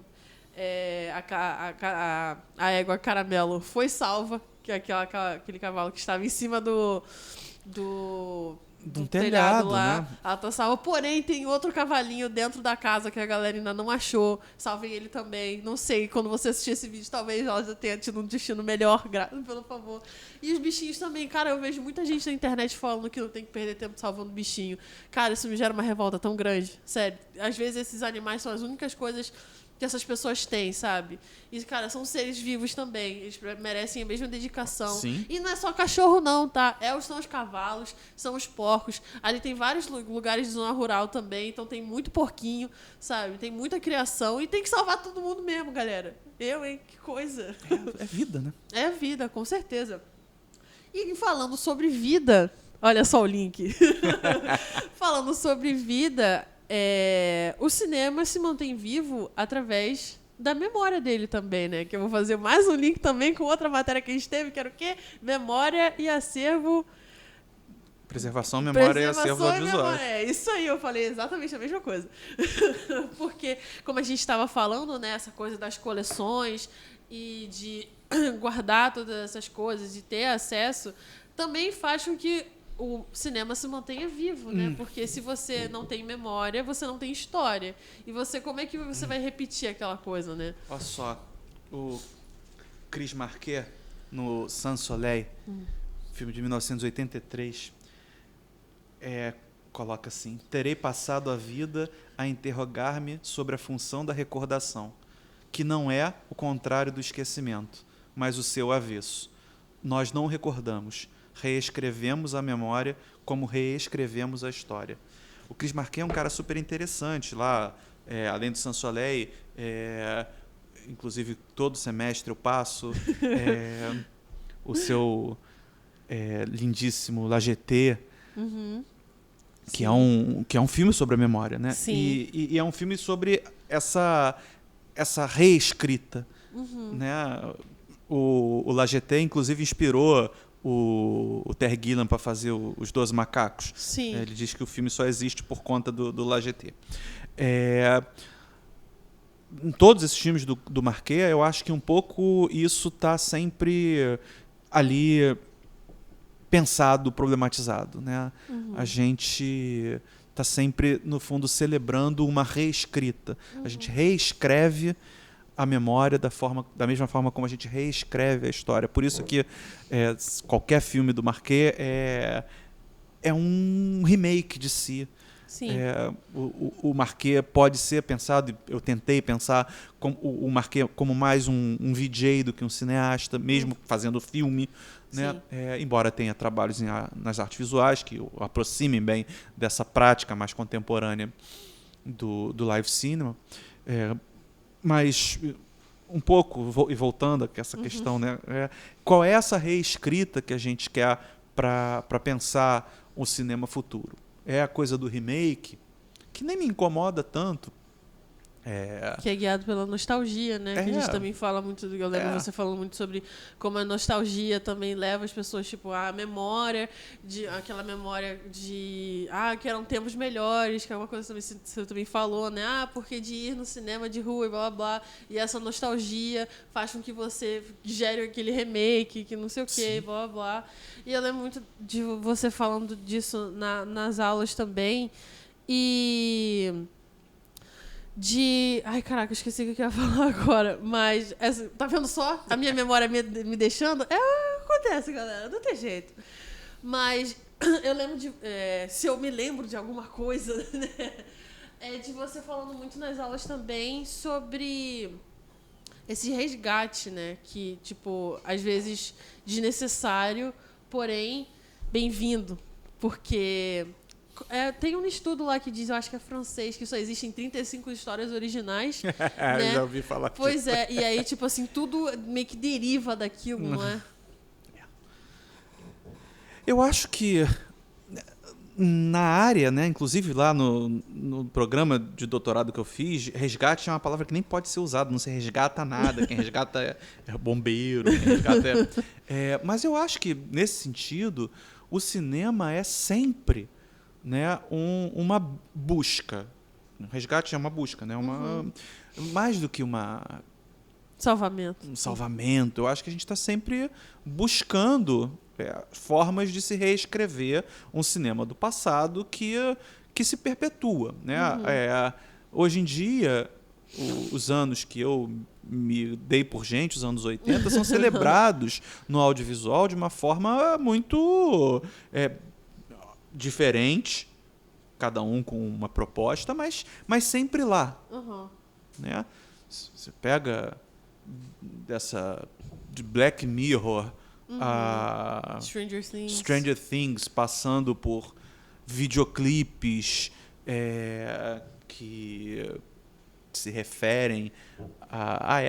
A égua Caramelo foi salva, que é aquele cavalo que estava em cima do telhado lá, né? Ela tá salva. Porém, tem outro cavalinho dentro da casa que a galera ainda não achou. Salvem ele também. Não sei, quando você assistir esse vídeo, talvez ela já tenha tido um destino melhor, pelo favor. E os bichinhos também. Cara, eu vejo muita gente na internet falando que não tem que perder tempo salvando bichinho. Cara, isso me gera uma revolta tão grande. Sério. Às vezes esses animais são as únicas coisas que essas pessoas têm, sabe? E, cara, são seres vivos também. Eles merecem a mesma dedicação. Sim. E não é só cachorro, não, tá? São os cavalos, são os porcos. Ali tem vários lugares de zona rural também, então tem muito porquinho, sabe? Tem muita criação e tem que salvar todo mundo mesmo, galera. Hein? Que coisa. É vida, né? É vida, com certeza. E falando sobre vida... Olha só o link. Falando sobre vida... o cinema se mantém vivo através da memória dele também, né? Que eu vou fazer mais um link também com outra matéria que a gente teve, que era o quê? Memória e acervo... Preservação, memória e acervo audiovisuais. Isso aí, eu falei exatamente a mesma coisa. Porque, como a gente estava falando, né? Essa coisa das coleções e de guardar todas essas coisas, de ter acesso, também faz com que o cinema se mantenha vivo, né? Porque se você não tem memória, você não tem história. E como é que você vai repetir aquela coisa, né? Olha só, o Chris Marquet, no Sans Soleil, filme de 1983, coloca assim: terei passado a vida a interrogar-me sobre a função da recordação, que não é o contrário do esquecimento, mas o seu avesso. Nós não recordamos, reescrevemos a memória como reescrevemos a história. O Chris Marquet é um cara super interessante. Lá, além do Sans Soleil, inclusive todo semestre eu passo o seu lindíssimo La Jetée, que é um filme sobre a memória, né? E é um filme sobre essa reescrita, né? O La Jetée, inclusive, inspirou o Terry Gilliam para fazer os 12 Macacos. Sim. Ele diz que o filme só existe por conta do La Jetée. Em todos esses filmes do Marquet, eu acho que um pouco isso está sempre ali pensado, problematizado, né? A gente está sempre, no fundo, celebrando uma reescrita. A gente reescreve a memória da mesma forma como a gente reescreve a história. Por isso que qualquer filme do Marquet é um remake de si. Sim. O Marquet pode ser pensado, eu tentei pensar o Marquet como mais um VJ do que um cineasta, mesmo fazendo filme, né? Embora tenha trabalhos nas artes visuais que o aproximem bem dessa prática mais contemporânea do live cinema. Mas um pouco, e voltando a essa questão, né? Qual é essa reescrita que a gente quer para pensar o cinema futuro? É a coisa do remake, que nem me incomoda tanto. Que é guiado pela nostalgia, né? Que a gente É. também fala muito, eu lembro você falando muito sobre como a nostalgia também leva as pessoas, tipo, à memória, aquela memória de, que eram tempos melhores, que é uma coisa que você também falou, né? Porque de ir no cinema de rua e blá, blá, blá, e essa nostalgia faz com que você gere aquele remake, que não sei o quê, blá, blá, blá. E eu lembro muito de você falando disso nas aulas também, ai, caraca, esqueci o que eu ia falar agora. Mas, tá vendo só? A minha memória me deixando? Acontece, galera. Não tem jeito. Mas eu lembro de... se eu me lembro de alguma coisa, né? De você falando muito nas aulas também sobre esse resgate, né? Que, tipo, às vezes desnecessário, porém bem-vindo. Porque... tem um estudo lá que diz, eu acho que é francês, que só existem 35 histórias originais. Né? Já ouvi falar disso. Pois é, e aí, tipo assim, tudo meio que deriva daquilo, não é? Eu acho que na área, né, inclusive lá no programa de doutorado que eu fiz, resgate é uma palavra que nem pode ser usada, não se resgata nada, quem resgata é bombeiro, quem resgata mas eu acho que, nesse sentido, o cinema é sempre, né, uma busca. Um resgate é uma busca, né? Mais do que um salvamento. Eu acho que a gente está sempre buscando formas de se reescrever um cinema do passado que se perpetua, né? Hoje em dia, os anos que eu me dei por gente, os anos 80, são celebrados no audiovisual de uma forma muito diferente, cada um com uma proposta, mas sempre lá. Né? Você pega de Black Mirror a Stranger Things, passando por videoclipes que se referem a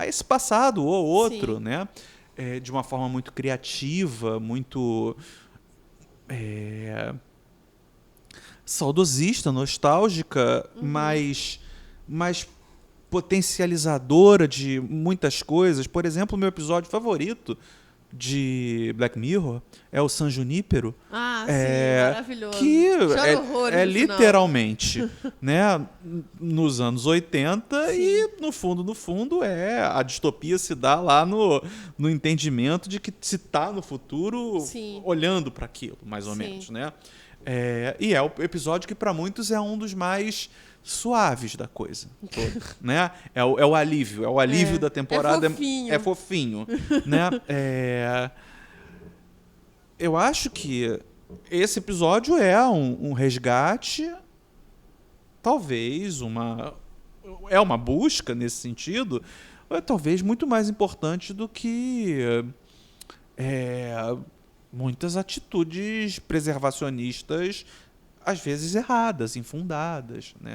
esse passado ou outro, né? De uma forma muito criativa, muito saudosista, nostálgica, mas potencializadora de muitas coisas. Por exemplo, o meu episódio favorito de Black Mirror é o San Junípero. Sim, maravilhoso. Que é literalmente né, nos anos 80 sim. E, no fundo, a distopia se dá lá no entendimento de que se está no futuro sim. Olhando para aquilo, mais ou sim. Menos. Né? E é o episódio que, para muitos, é um dos mais suaves da coisa toda, né? É o alívio da temporada. É fofinho. Né? Eu acho que esse episódio é um resgate, talvez uma busca nesse sentido, talvez muito mais importante do que muitas atitudes preservacionistas às vezes erradas, infundadas, né?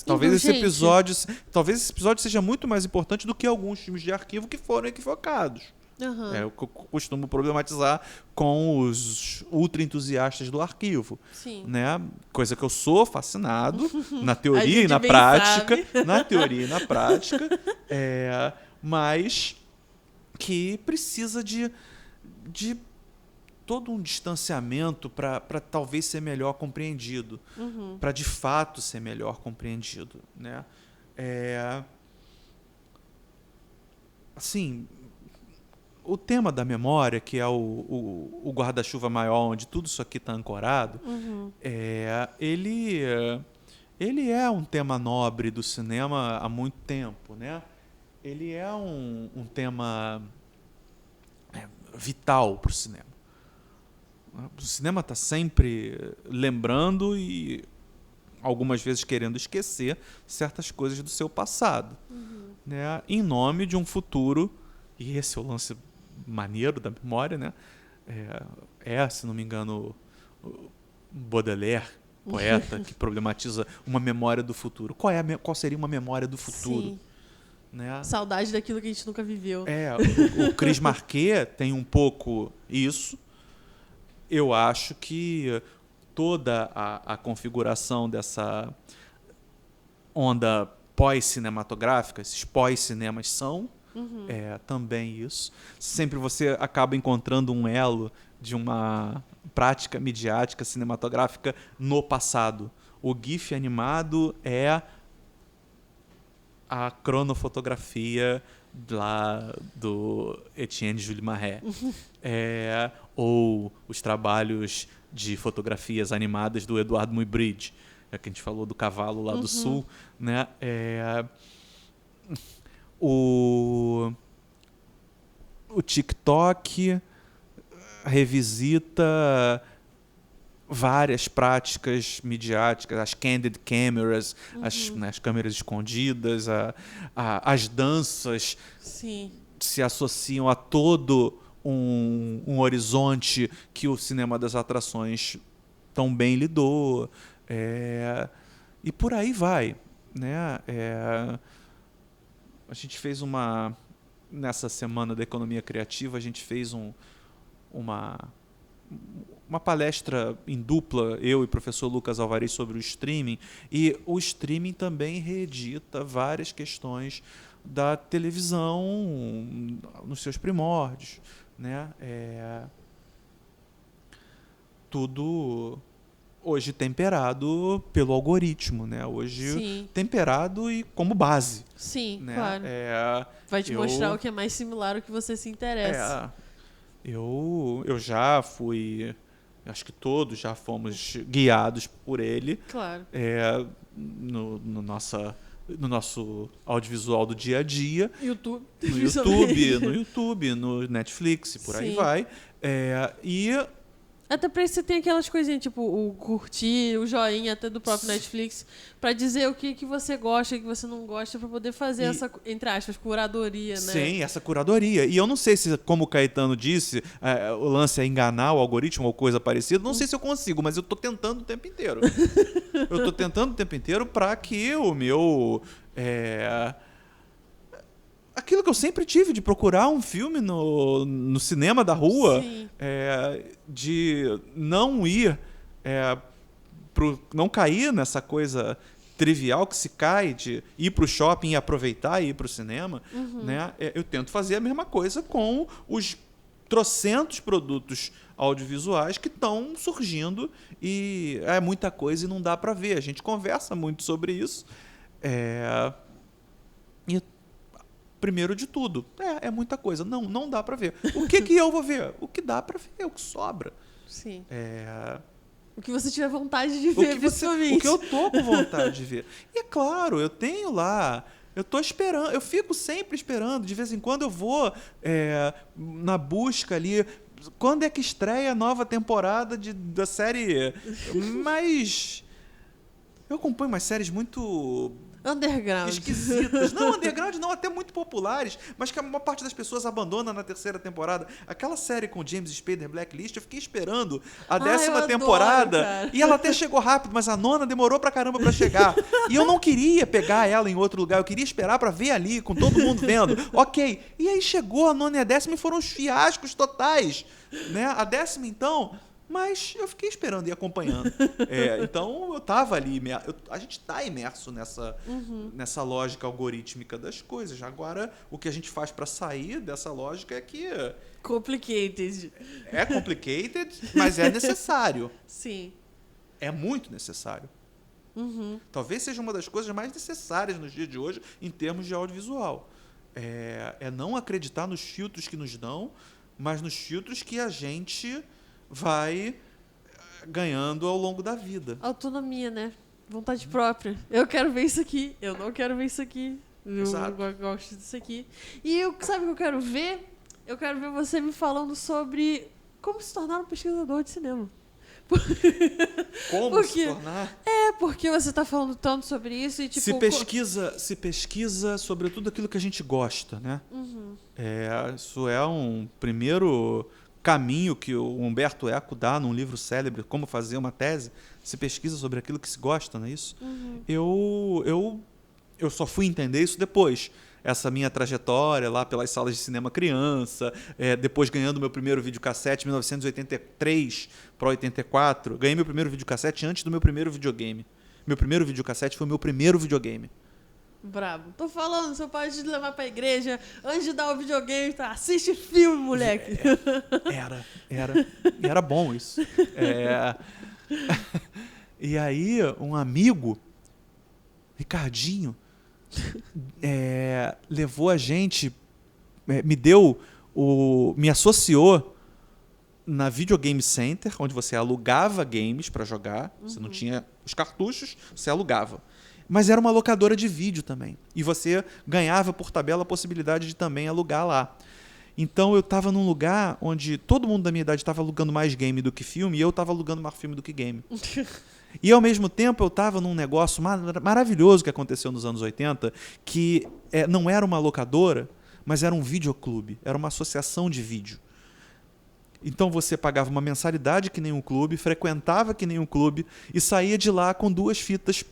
Talvez esse episódio seja muito mais importante do que alguns filmes de arquivo que foram equivocados. Eu costumo problematizar com os ultra-entusiastas do arquivo. Sim. Né? Coisa que eu sou fascinado, na teoria e na prática. Na teoria e na prática. Mas que precisa de todo um distanciamento para talvez ser melhor compreendido. Para, de fato, ser melhor compreendido. Né? Assim... O tema da memória, que é o guarda-chuva maior, onde tudo isso aqui está ancorado, ele é um tema nobre do cinema há muito tempo. Né? Ele é um tema vital para o cinema. O cinema está sempre lembrando e algumas vezes querendo esquecer certas coisas do seu passado. Né? Em nome de um futuro, e esse é o lance maneiro da memória, né? Se não me engano, Baudelaire, poeta, que problematiza uma memória do futuro. Qual seria uma memória do futuro? Sim. Né? Saudade daquilo que a gente nunca viveu. O Chris Marquet tem um pouco isso. Eu acho que toda a configuração onda pós-cinematográfica, esses pós-cinemas são também isso. Sempre você acaba encontrando um elo de uma prática midiática cinematográfica no passado. O GIF animado é a cronofotografia lá do Etienne Jules Marais. Ou os trabalhos de fotografias animadas do Eduardo Muybridge, que a gente falou do cavalo lá do sul, né? O TikTok revisita várias práticas midiáticas, as candid cameras, as câmeras escondidas, as danças. Sim. Se associam a todo um horizonte que o cinema das atrações tão bem lidou. E por aí vai, né? A gente fez nessa semana da economia criativa, a gente fez uma palestra em dupla, eu e o professor Lucas Alvarez, sobre o streaming, e o streaming também reedita várias questões da televisão nos seus primórdios, né? Tudo hoje temperado pelo algoritmo, né? Hoje Sim. temperado e como base. Sim, né? claro. Vai te mostrar o que é mais similar ao que você se interessa. Eu já fui, acho que todos já fomos guiados por ele. Claro. No nosso audiovisual do dia a dia. No YouTube, no Netflix, por aí vai. Até pra isso você tem aquelas coisinhas, tipo o curtir, o joinha até do próprio Netflix, pra dizer o que você gosta e o que você não gosta, pra poder fazer essa, entre aspas, curadoria, né? Sim, essa curadoria. E eu não sei se, como o Caetano disse, o lance é enganar o algoritmo ou coisa parecida. Não sei se eu consigo, mas eu tô tentando o tempo inteiro. Eu tô tentando o tempo inteiro pra que o meu... aquilo que eu sempre tive de procurar um filme no cinema da rua, de não ir, não cair nessa coisa trivial que se cai de ir para o shopping e aproveitar e ir para o cinema, né? Eu tento fazer a mesma coisa com os trocentos produtos audiovisuais que estão surgindo e é muita coisa e não dá para ver. A gente conversa muito sobre isso. E primeiro de tudo, é muita coisa. Não dá pra ver. O que eu vou ver? O que dá pra ver, o que sobra. Sim. O que você tiver vontade de ver, principalmente. O que eu tô com vontade de ver. E é claro, eu tenho lá... Eu tô esperando, eu fico sempre esperando. De vez em quando eu vou na busca ali... Quando é que estreia a nova temporada da série? Mas... Eu acompanho umas séries muito... underground. Esquisitas. Não, underground não, até muito populares, mas que a maior parte das pessoas abandona na terceira temporada. Aquela série com James Spader, Blacklist, eu fiquei esperando a 10ª temporada. Adoro, e ela até chegou rápido, mas a 9ª demorou pra caramba pra chegar. E eu não queria pegar ela em outro lugar, eu queria esperar pra ver ali, com todo mundo vendo. Ok. E aí chegou a 9ª e a 10ª e foram os fiascos totais. Né? A 10ª, então... Mas eu fiquei esperando e acompanhando. Então, eu estava ali. A gente está imerso nessa lógica algorítmica das coisas. Agora, o que a gente faz para sair dessa lógica é que... complicated. É complicated, mas é necessário. Sim. É muito necessário. Talvez seja uma das coisas mais necessárias nos dias de hoje em termos de audiovisual. É não acreditar nos filtros que nos dão, mas nos filtros que a gente... vai ganhando ao longo da vida. Autonomia, né? Vontade própria. Eu quero ver isso aqui, eu não quero ver isso aqui. Eu gosto disso aqui. E sabe o que eu quero ver? Eu quero ver você me falando sobre como se tornar um pesquisador de cinema. Como se tornar? Porque você está falando tanto sobre isso e tipo... Se pesquisa sobre tudo aquilo que a gente gosta, né? Isso é um primeiro... caminho que o Humberto Eco dá num livro célebre, Como Fazer uma Tese, se pesquisa sobre aquilo que se gosta, não é isso? Eu só fui entender isso depois. Essa minha trajetória lá pelas salas de cinema criança, depois ganhando meu primeiro videocassete em 1983 para 84. Ganhei meu primeiro videocassete antes do meu primeiro videogame. Meu primeiro videocassete foi o meu primeiro videogame. Brabo. Tô falando, seu pai te levar pra igreja, antes de dar o videogame, tá? Assiste filme, moleque. Era bom isso. E aí, um amigo, Ricardinho, levou a gente, me associou na Video Game Center, onde você alugava games para jogar. Você não tinha os cartuchos, você alugava. Mas era uma locadora de vídeo também. E você ganhava por tabela a possibilidade de também alugar lá. Então eu estava num lugar onde todo mundo da minha idade estava alugando mais game do que filme, e eu estava alugando mais filme do que game. E ao mesmo tempo eu estava num negócio maravilhoso que aconteceu nos anos 80, que não era uma locadora, mas era um videoclube, era uma associação de vídeo. Então você pagava uma mensalidade que nem um clube, frequentava que nem um clube e saía de lá com 2 fitas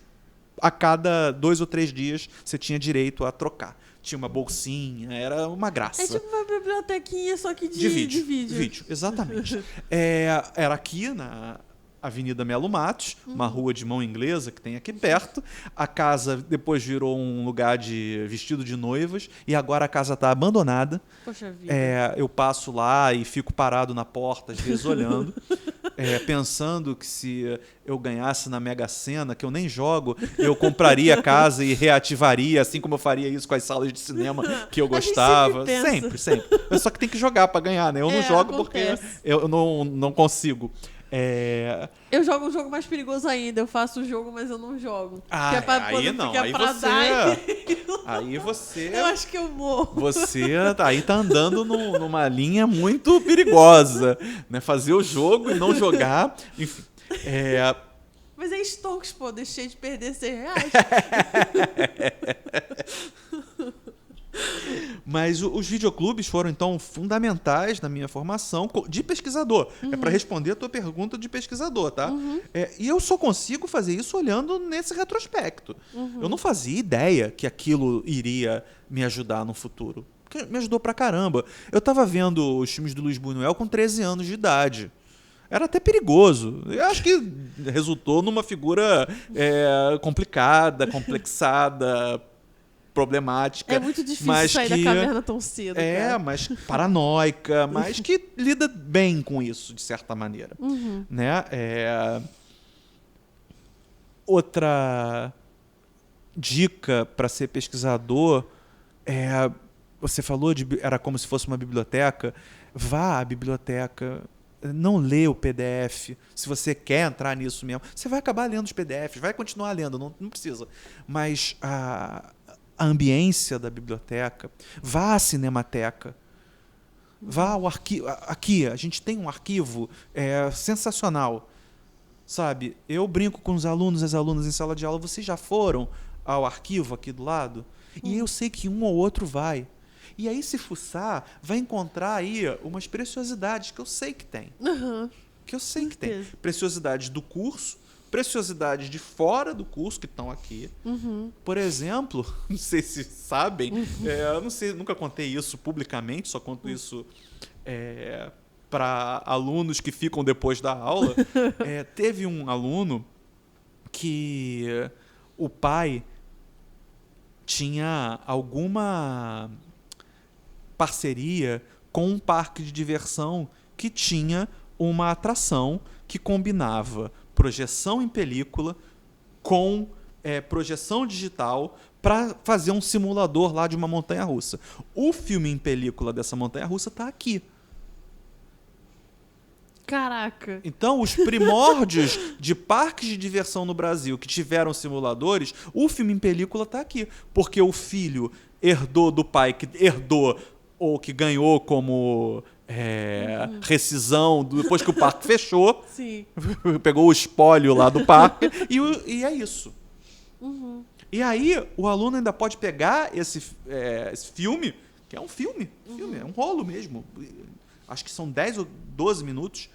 a cada 2 ou 3 dias. Você tinha direito a trocar. Tinha uma bolsinha, era uma graça. É tipo uma bibliotequinha, só que de vídeo. Exatamente. Era aqui na Avenida Melo Matos, uma rua de mão inglesa que tem aqui perto. A casa depois virou um lugar de vestido de noivas e agora a casa está abandonada. Poxa vida. Eu passo lá e fico parado na porta, às vezes olhando, pensando que se eu ganhasse na Mega Sena, que eu nem jogo, eu compraria a casa e reativaria, assim como eu faria isso com as salas de cinema que eu gostava. Sempre. Só que tem que jogar para ganhar, né? Eu não jogo acontece. Porque eu não consigo. Eu jogo um jogo mais perigoso ainda. Eu faço o jogo, mas eu não jogo. Aí não. Aí você... Eu acho que eu morro. Você aí tá andando numa linha muito perigosa, né? Fazer o jogo e não jogar. Enfim. Mas é Stonks, pô. Deixei de perder R$100. Mas os videoclubes foram, então, fundamentais na minha formação de pesquisador. É para responder a tua pergunta de pesquisador, tá? E eu só consigo fazer isso olhando nesse retrospecto. Eu não fazia ideia que aquilo iria me ajudar no futuro. Porque me ajudou pra caramba. Eu tava vendo os filmes do Luiz Buñuel com 13 anos de idade. Era até perigoso. Eu acho que resultou numa figura complicada, complexada, problemática. É muito difícil sair da caverna tão cedo. Mas paranoica, mas que lida bem com isso, de certa maneira. Né? Outra dica para ser pesquisador você falou era como se fosse uma biblioteca. Vá à biblioteca. Não lê o PDF. Se você quer entrar nisso mesmo, você vai acabar lendo os PDFs, vai continuar lendo, não precisa. Mas a ambiência da biblioteca, vá à cinemateca, vá ao arquivo. Aqui, a gente tem um arquivo sensacional. Sabe? Eu brinco com os alunos e as alunas em sala de aula, vocês já foram ao arquivo aqui do lado? E eu sei que um ou outro vai. E aí, se fuçar, vai encontrar aí umas preciosidades que eu sei que tem. Que eu sei que tem. Preciosidades do curso, preciosidades de fora do curso que estão aqui. Por exemplo, não sei se sabem, eu não sei, nunca contei isso publicamente, só conto isso para alunos que ficam depois da aula. Teve um aluno que o pai tinha alguma parceria com um parque de diversão que tinha uma atração que combinava projeção em película com projeção digital para fazer um simulador lá de uma montanha-russa. O filme em película dessa montanha-russa está aqui. Caraca. Então, os primórdios de parques de diversão no Brasil que tiveram simuladores, o filme em película está aqui. Porque o filho herdou do pai, que herdou ou que ganhou como rescisão depois que o parque fechou. Sim. Pegou o espólio lá do parque e é isso. E aí, o aluno ainda pode pegar esse filme, que é um filme, é um rolo mesmo. Acho que são 10 ou 12 minutos,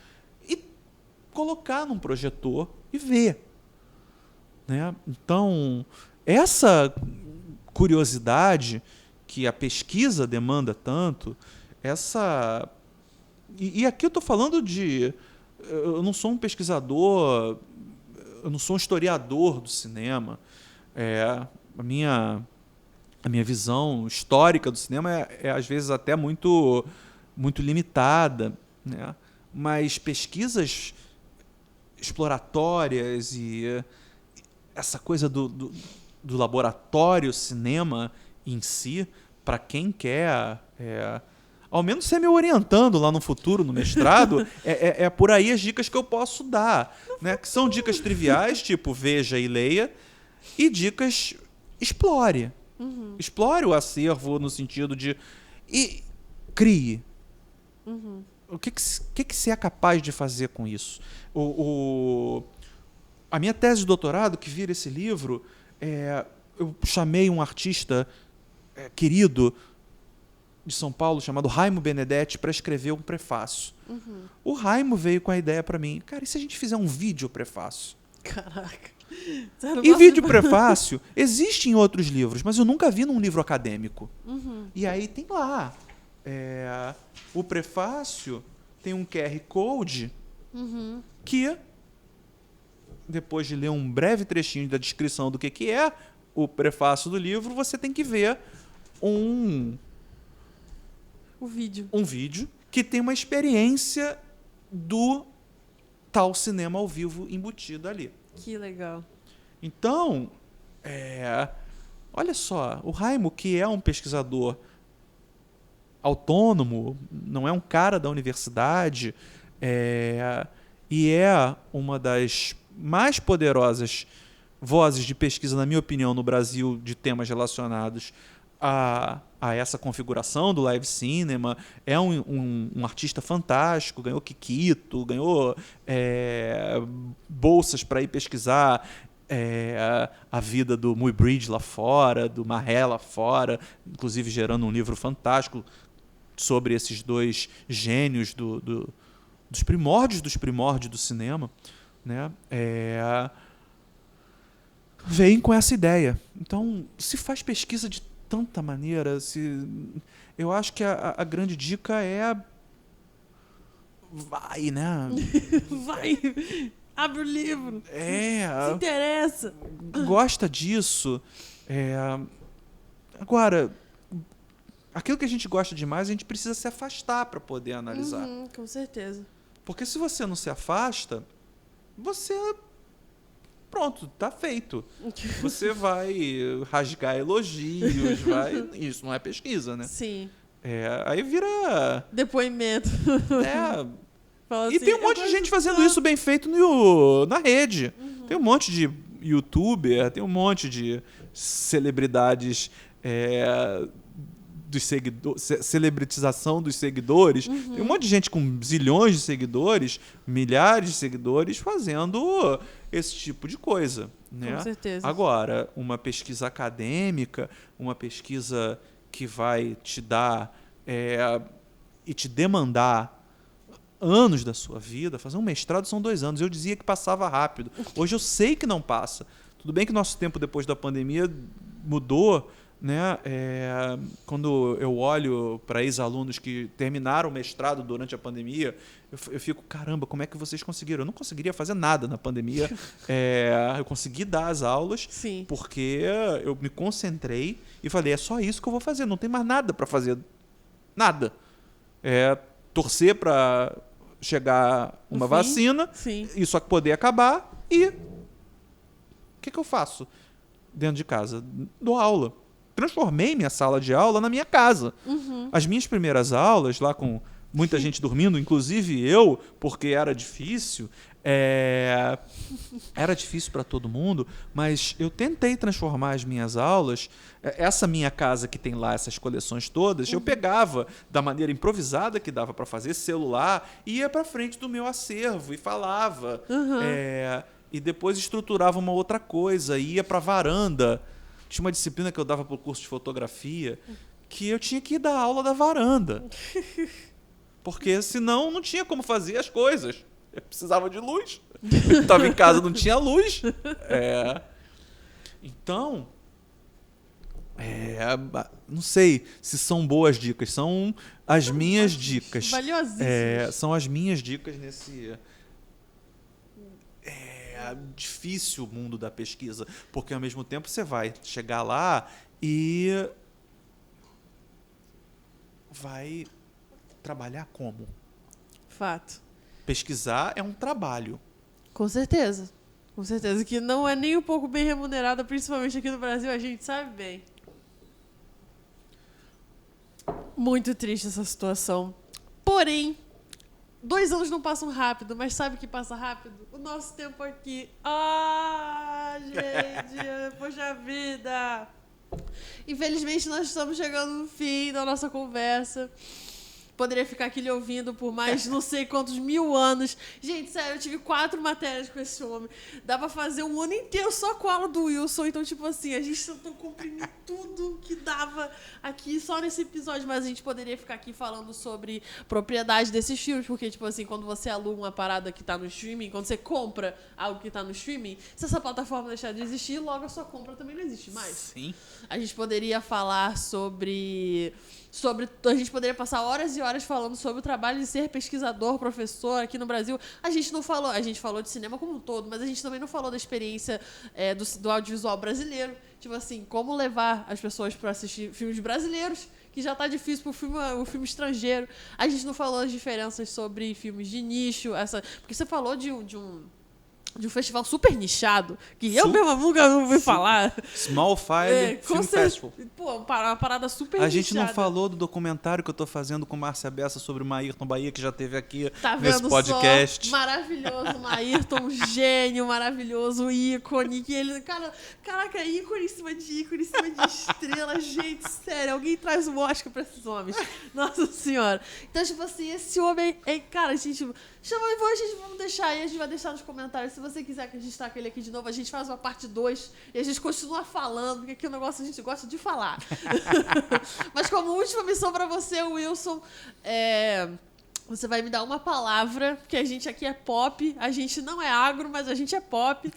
e colocar num projetor e ver. Né? Então, essa curiosidade que a pesquisa demanda tanto, e aqui eu estou falando eu não sou um pesquisador, eu não sou um historiador do cinema. A minha visão histórica do cinema é às vezes até muito, muito limitada, né? Mas pesquisas exploratórias e essa coisa do laboratório cinema em si, para quem quer, ao menos ser me orientando lá no futuro, no mestrado, é por aí as dicas que eu posso dar, né? Que são dicas triviais, tipo veja e leia, e dicas explore. Explore o acervo no sentido de... E crie. O que você é capaz de fazer com isso? A minha tese de doutorado, que vira esse livro, eu chamei um artista querido de São Paulo, chamado Raimo Benedetti, para escrever um prefácio. O Raimo veio com a ideia para mim, cara, e se a gente fizer um vídeo prefácio? Caraca. E vídeo prefácio existe em outros livros, mas eu nunca vi num livro acadêmico. E aí tem lá. O prefácio tem um QR Code que, depois de ler um breve trechinho da descrição do que é o prefácio do livro, você tem que ver um vídeo que tem uma experiência do tal cinema ao vivo embutido ali. Que legal. Então, olha só, o Raimo, que é um pesquisador autônomo, não é um cara da universidade, e é uma das mais poderosas vozes de pesquisa, na minha opinião, no Brasil, de temas relacionados a essa configuração do live cinema. É um artista fantástico, ganhou Kikito, ganhou bolsas para ir pesquisar a vida do Muybridge lá fora, do Marré lá fora, inclusive gerando um livro fantástico sobre esses dois gênios dos primórdios do cinema, né? Vem com essa ideia. Então, se faz pesquisa de tanta maneira, eu acho que a grande dica é vai, né? Vai! Abre o livro! Se interessa! Gosta disso. Agora, aquilo que a gente gosta demais, a gente precisa se afastar para poder analisar. Com certeza. Porque se você não se afasta, você... Pronto, tá feito. Você vai rasgar elogios, isso não é pesquisa, né? Sim. Aí vira... Depoimento. Fala e assim, tem um monte de gente fazendo isso bem feito na rede. Tem um monte de youtuber, tem um monte de celebridades... celebritização dos seguidores. Tem um monte de gente com zilhões de seguidores, milhares de seguidores fazendo esse tipo de coisa, né? Com certeza. Agora, uma pesquisa acadêmica, uma pesquisa que vai te dar e te demandar anos da sua vida. Fazer um mestrado são 2 anos. Eu dizia que passava rápido. Hoje eu sei que não passa. Tudo bem que nosso tempo depois da pandemia mudou, né? Quando eu olho para ex-alunos que terminaram o mestrado durante a pandemia, eu fico, caramba, como é que vocês conseguiram? Eu não conseguiria fazer nada na pandemia. Eu consegui dar as aulas. Sim. Porque eu me concentrei e falei, é só isso que eu vou fazer, não tem mais nada para fazer. Nada. Torcer para chegar uma vacina, isso poder acabar e o que eu faço dentro de casa? Dou aula. Transformei minha sala de aula na minha casa. As minhas primeiras aulas, lá com muita gente dormindo, inclusive eu, porque era difícil. Era difícil para todo mundo, mas eu tentei transformar as minhas aulas. Essa minha casa que tem lá essas coleções todas, eu pegava da maneira improvisada que dava para fazer, celular, e ia para frente do meu acervo e falava. E depois estruturava uma outra coisa, ia para a varanda. Tinha uma disciplina que eu dava para o curso de fotografia que eu tinha que ir dar aula da varanda. Porque senão não tinha como fazer as coisas. Eu precisava de luz. Eu estava em casa, não tinha luz. Então, não sei se são boas dicas. São as minhas dicas. Valiosíssimas. São as minhas dicas nesse... É difícil o mundo da pesquisa, porque ao mesmo tempo você vai chegar lá e vai trabalhar como? Fato. Pesquisar é um trabalho. Com certeza. Com certeza. Que não é nem um pouco bem remunerada, principalmente aqui no Brasil, a gente sabe bem. Muito triste essa situação. Porém, 2 anos não passam rápido, mas sabe o que passa rápido? O nosso tempo aqui. Ah, gente, poxa vida. Infelizmente, nós estamos chegando no fim da nossa conversa. Poderia ficar aqui lhe ouvindo por mais não sei quantos 1000 anos. Gente, sério, eu tive 4 matérias com esse homem. Dá pra fazer um ano inteiro só com a aula do Wilson. Então, tipo assim, a gente tentou comprimir tudo que dava aqui só nesse episódio. Mas a gente poderia ficar aqui falando sobre propriedade desses filmes. Porque, tipo assim, quando você aluga uma parada que tá no streaming, quando você compra algo que tá no streaming, se essa plataforma deixar de existir, logo a sua compra também não existe mais. Sim. A gente poderia falar sobre... A gente poderia passar horas e horas falando sobre o trabalho de ser pesquisador, professor aqui no Brasil. A gente falou de cinema como um todo, mas a gente também não falou da experiência do audiovisual brasileiro. Tipo assim, como levar as pessoas para assistir filmes brasileiros, que já tá difícil o filme estrangeiro. A gente não falou as diferenças sobre filmes de nicho, porque você falou de um festival super nichado, que eu mesmo nunca ouvi falar. Small Fire Film Festival. Pô, uma parada super A nichada. gente não falou do documentário que eu tô fazendo com Márcia Bessa sobre o Ayrton Bahia, que já teve aqui tá nesse podcast. Só? Maravilhoso, o Ayrton, gênio, maravilhoso, ícone. Que ele, caraca, ícone em cima de estrela. Gente, sério, alguém traz um Oscar pra esses homens. Nossa Senhora. Então, tipo assim, esse homem, cara, a gente... Vamos deixar aí, a gente vai deixar nos comentários. Se você quiser que a gente taque ele aqui de novo, a gente faz uma parte 2 e a gente continua falando, porque aqui é um negócio a gente gosta de falar. Mas como última missão pra você, Wilson, você vai me dar uma palavra, porque a gente aqui é pop, a gente não é agro, mas a gente é pop.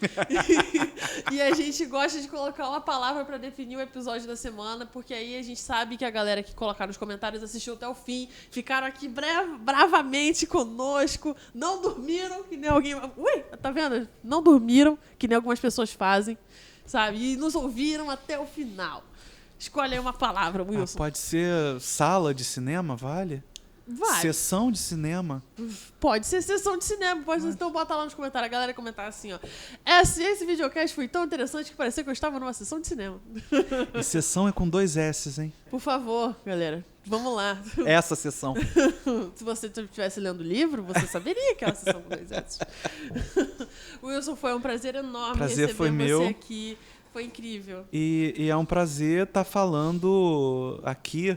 E a gente gosta de colocar uma palavra para definir o episódio da semana, porque aí a gente sabe que a galera que colocar nos comentários assistiu até o fim, ficaram aqui bravamente conosco, não dormiram, que nem alguém... Ui, tá vendo? Não dormiram, que nem algumas pessoas fazem, sabe? E nos ouviram até o final. Escolhe aí uma palavra, Wilson. Pode ser sala de cinema, vale? Vai. Sessão de cinema. Pode ser sessão de cinema. Pode ser, então bota lá nos comentários. A galera comentar assim, ó. Esse videocast foi tão interessante que parecia que eu estava numa sessão de cinema. E sessão é com 2 S, hein? Por favor, galera. Vamos lá. Essa sessão. Se você estivesse lendo o livro, você saberia que era uma sessão com 2 S. Wilson, foi um prazer enorme receber foi você meu. aqui. Foi incrível. E é um prazer estar falando aqui,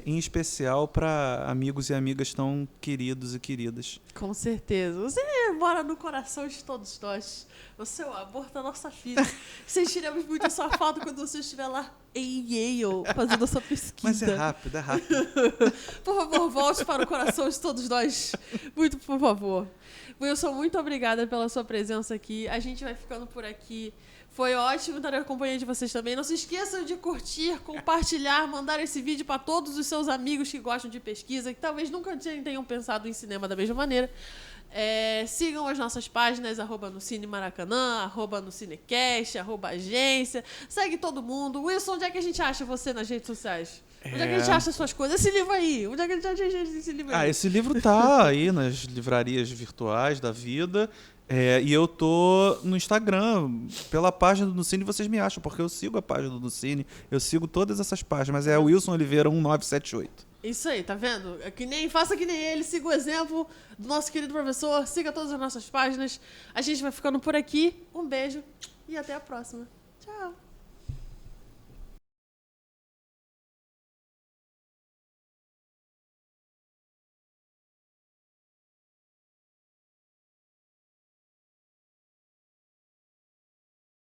em especial para amigos e amigas tão queridos e queridas. Com certeza. Você mora no coração de todos nós. Você é o amor da nossa filha. Sentiremos muito a sua falta quando você estiver lá em Yale fazendo a sua pesquisa. Mas é rápido, é rápido. Por favor, volte para o coração de todos nós. Muito por favor. Wilson, muito obrigada pela sua presença aqui. A gente vai ficando por aqui. Foi ótimo estar na companhia de vocês também. Não se esqueçam de curtir, compartilhar, mandar esse vídeo para todos os seus amigos que gostam de pesquisa, que talvez nunca tenham pensado em cinema da mesma maneira. Sigam as nossas páginas, @no Cine Maracanã, @no Cinecast, @agência. Segue todo mundo. Wilson, onde é que a gente acha você nas redes sociais? Onde é que a gente acha suas coisas? Esse livro aí. Onde é que a gente acha esse livro aí? Esse livro tá aí nas livrarias virtuais da vida. E eu tô no Instagram, pela página do Nucine, vocês me acham, porque eu sigo a página do Nucine, eu sigo todas essas páginas, mas é Wilson Oliveira 1978. Isso aí, tá vendo? Faça que nem ele, siga o exemplo do nosso querido professor, siga todas as nossas páginas. A gente vai ficando por aqui. Um beijo e até a próxima. Tchau!